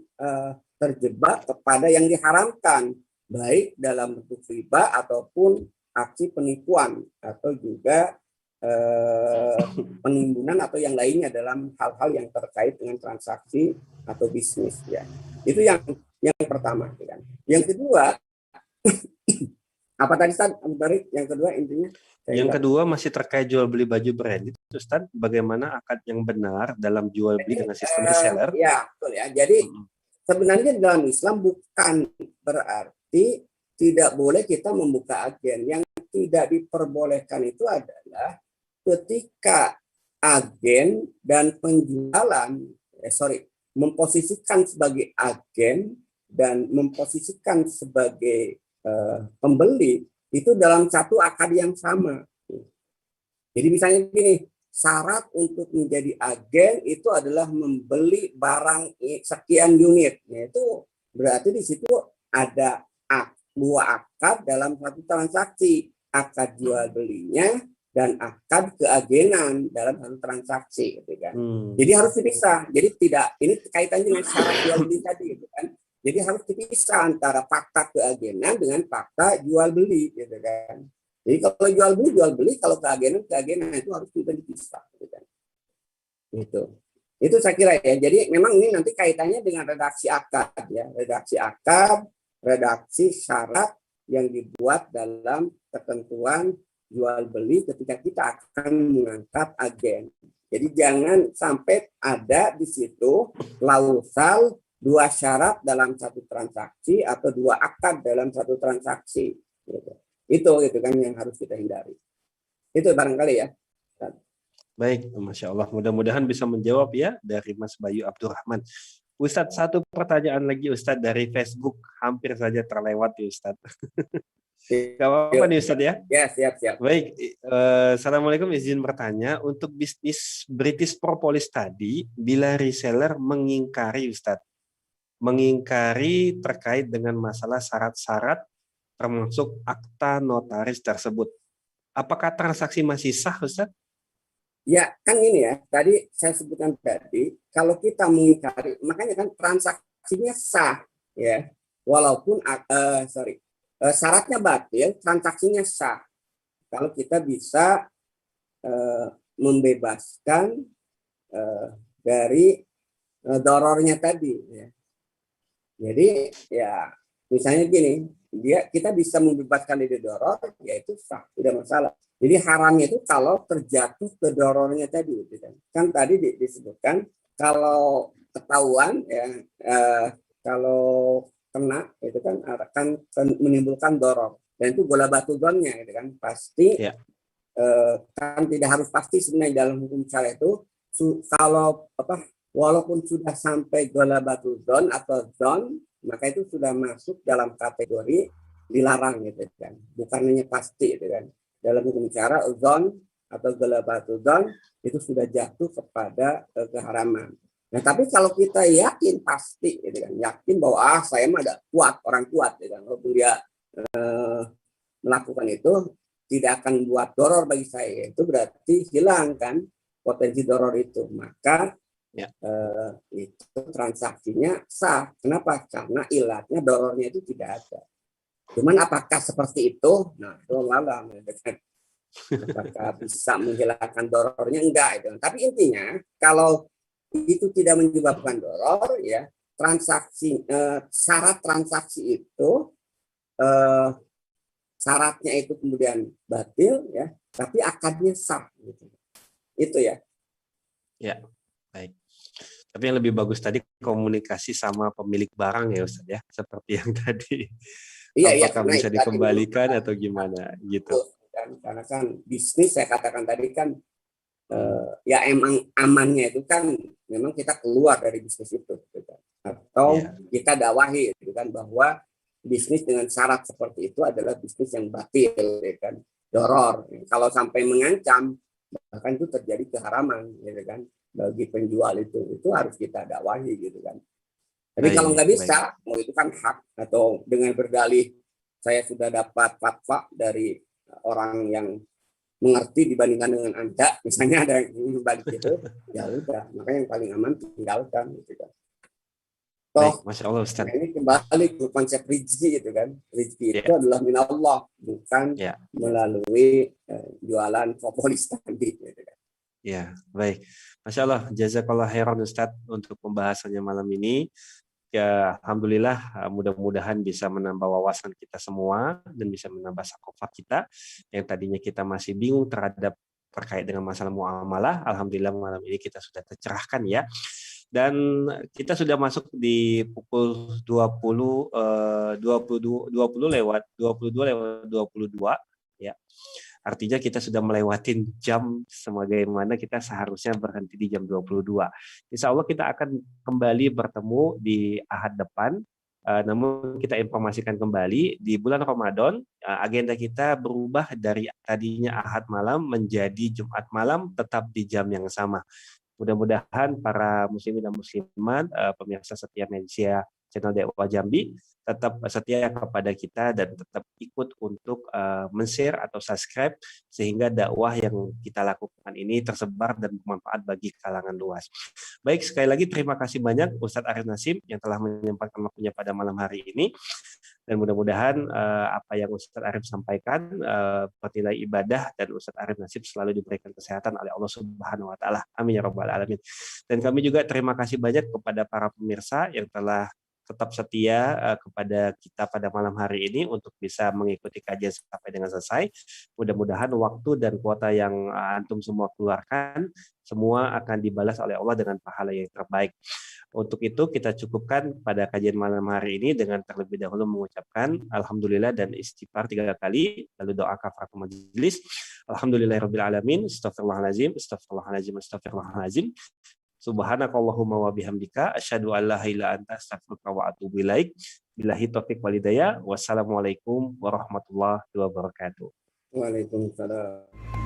terjebak kepada yang diharamkan, baik dalam bentuk riba ataupun aksi penipuan atau juga penimbunan atau yang lainnya dalam hal-hal yang terkait dengan transaksi atau bisnis, ya. Itu yang pertama, kan. Yang kedua apa tadi Ustaz? Yang kedua intinya yang kedua masih terkait jual beli baju branded, Ustaz, bagaimana akad yang benar dalam jual beli dengan sistem reseller? Ya, betul ya. Jadi sebenarnya dalam Islam bukan berarti tidak boleh kita membuka agen. Yang tidak diperbolehkan itu adalah ketika agen dan penjualan, memposisikan sebagai agen dan memposisikan sebagai pembeli itu dalam satu akad yang sama. Jadi misalnya gini, syarat untuk menjadi agen itu adalah membeli barang sekian unit. Nah, itu berarti di situ ada dua akad dalam satu transaksi, akad jual belinya dan akad keagenan dalam satu transaksi, gitu kan. Jadi harus dipisah. Jadi tidak, ini kaitannya dengan syarat jual beli tadi, gitu kan. Jadi harus dipisah antara fakta keagenan dengan fakta jual beli, gitu kan. Jadi kalau jual beli, kalau keagenan itu harus juga dipisah, gitu kan. Itu saya kira ya. Jadi memang ini nanti kaitannya dengan redaksi akad ya, redaksi syarat yang dibuat dalam ketentuan jual beli ketika kita akan mengangkat agen. Jadi jangan sampai ada di situ klausal dua syarat dalam satu transaksi atau dua akad dalam satu transaksi. Itu kan yang harus kita hindari. Itu barangkali ya. Baik, Masya Allah. Mudah-mudahan bisa menjawab ya dari Mas Bayu Abdurrahman. Ustadz, satu pertanyaan lagi Ustadz dari Facebook. Hampir saja terlewat ya Ustadz. Gak apa-apa nih Ustadz ya? Ya, siap. Baik, Assalamualaikum, izin bertanya. Untuk bisnis British Propolis tadi, bila reseller mengingkari Ustadz, mengingkari terkait dengan masalah syarat-syarat termasuk akta notaris tersebut, apakah transaksi masih sah Ustadz? Ya, kan ini ya, tadi saya sebutkan tadi, kalau kita mengingkari, makanya kan transaksinya sah, ya, walaupun syaratnya batil, transaksinya sah. Kalau kita bisa membebaskan dari dorornya tadi. Ya. Jadi ya misalnya gini, kita bisa membebaskan dari doror, yaitu sah, tidak masalah. Jadi haramnya itu kalau terjatuh ke dorornya tadi, gitu kan. Kan tadi disebutkan kalau ketahuan ya, kalau kena itu kan akan menimbulkan doror, dan itu bola batu donnya, gitu kan. Pasti kan tidak harus pasti sebenarnya dalam hukum syariah itu kalau walaupun sudah sampai gola batu don atau don, maka itu sudah masuk dalam kategori dilarang, gitu kan. Bukan hanya pasti, gitu kan. Dalam hukum syariah don atau gola batu don itu sudah jatuh kepada keharaman. Nah, tapi kalau kita yakin pasti, gitu kan, yakin bahwa saya mah ada kuat, orang kuat, gitu kan. Walaupun dia melakukan itu tidak akan buat doror bagi saya, itu berarti hilang kan potensi doror itu, maka itu transaksinya sah. Kenapa? Karena ilatnya dorornya itu tidak ada. Cuman apakah seperti itu? Nah, itu malam. Apakah bisa menghilangkan dorornya? Enggak. Itu. Tapi intinya kalau itu tidak menyebabkan doror, ya transaksi syarat transaksi itu syaratnya itu kemudian batil, ya, tapi akadnya sah. Gitu. Itu ya. Ya, baik. Tapi yang lebih bagus tadi komunikasi sama pemilik barang ya Ustaz ya, seperti yang tadi. Iya, apakah bisa dikembalikan atau gimana gitu. Karena kan bisnis saya katakan tadi kan ya emang amannya itu kan memang kita keluar dari bisnis itu, gitu. Atau kita dakwahi, gitu kan, bahwa bisnis dengan syarat seperti itu adalah bisnis yang batil, gitu kan, doror. Kalau sampai mengancam, bahkan itu terjadi keharaman, gitu kan, bagi penjual itu harus kita dakwahi, gitu kan. Tapi kalau nggak bisa, mau itu kan hak, atau dengan berdalih saya sudah dapat fatwa dari orang yang mengerti dibandingkan dengan Anda, misalnya ada yang balik itu, ya udah, makanya yang paling aman tinggalkan, gitu kan. Toh, Masya Allah Ustaz. Ini kembali ke konsep rezeki, gitu kan. Rezeki itu adalah minallah, bukan melalui jualan propolis tadi, gitu kan. Ya, baik. Masya Allah, jazakallah khairan Ustaz untuk pembahasannya malam ini. Ya, alhamdulillah, mudah-mudahan bisa menambah wawasan kita semua dan bisa menambah sakofah kita yang tadinya kita masih bingung terkait dengan masalah muamalah. Alhamdulillah malam ini kita sudah tercerahkan ya. Dan kita sudah masuk di pukul 22 lewat 22 ya. Artinya kita sudah melewatin jam sebagaimana kita seharusnya berhenti di jam 22. Insya Allah kita akan kembali bertemu di Ahad depan. Namun kita informasikan kembali di bulan Ramadan agenda kita berubah dari tadinya Ahad malam menjadi Jumat malam, tetap di jam yang sama. Mudah-mudahan para muslimin dan muslimat, pemirsa setia media channel Dakwah Jambi tetap setia kepada kita dan tetap ikut untuk men-share atau subscribe sehingga dakwah yang kita lakukan ini tersebar dan bermanfaat bagi kalangan luas. Baik, sekali lagi terima kasih banyak Ustadz Arif Nasim yang telah menyempatkan waktunya pada malam hari ini. Dan mudah-mudahan apa yang Ustadz Arif sampaikan bernilai ibadah dan Ustadz Arif Nasim selalu diberikan kesehatan oleh Allah Subhanahu wa taala. Amin ya rabbal alamin. Dan kami juga terima kasih banyak kepada para pemirsa yang telah tetap setia kepada kita pada malam hari ini untuk bisa mengikuti kajian sampai dengan selesai. Mudah-mudahan waktu dan kuota yang antum semua keluarkan semua akan dibalas oleh Allah dengan pahala yang terbaik. Untuk itu kita cukupkan pada kajian malam hari ini dengan terlebih dahulu mengucapkan alhamdulillah dan istighfar 3 kali, lalu doa kafaratul majelis. Alhamdulillahirabbil alamin, astaghfirullahalazim, astaghfirullahalazim, astaghfirullahalazim. Subhanakallahumma wa bihamdika asyhadu an la ilaha illa anta astaghfiruka wa atubu ilaik. Billahi taufik wal hidayah. Wassalamualaikum warahmatullahi wabarakatuh. Waalaikumsalam.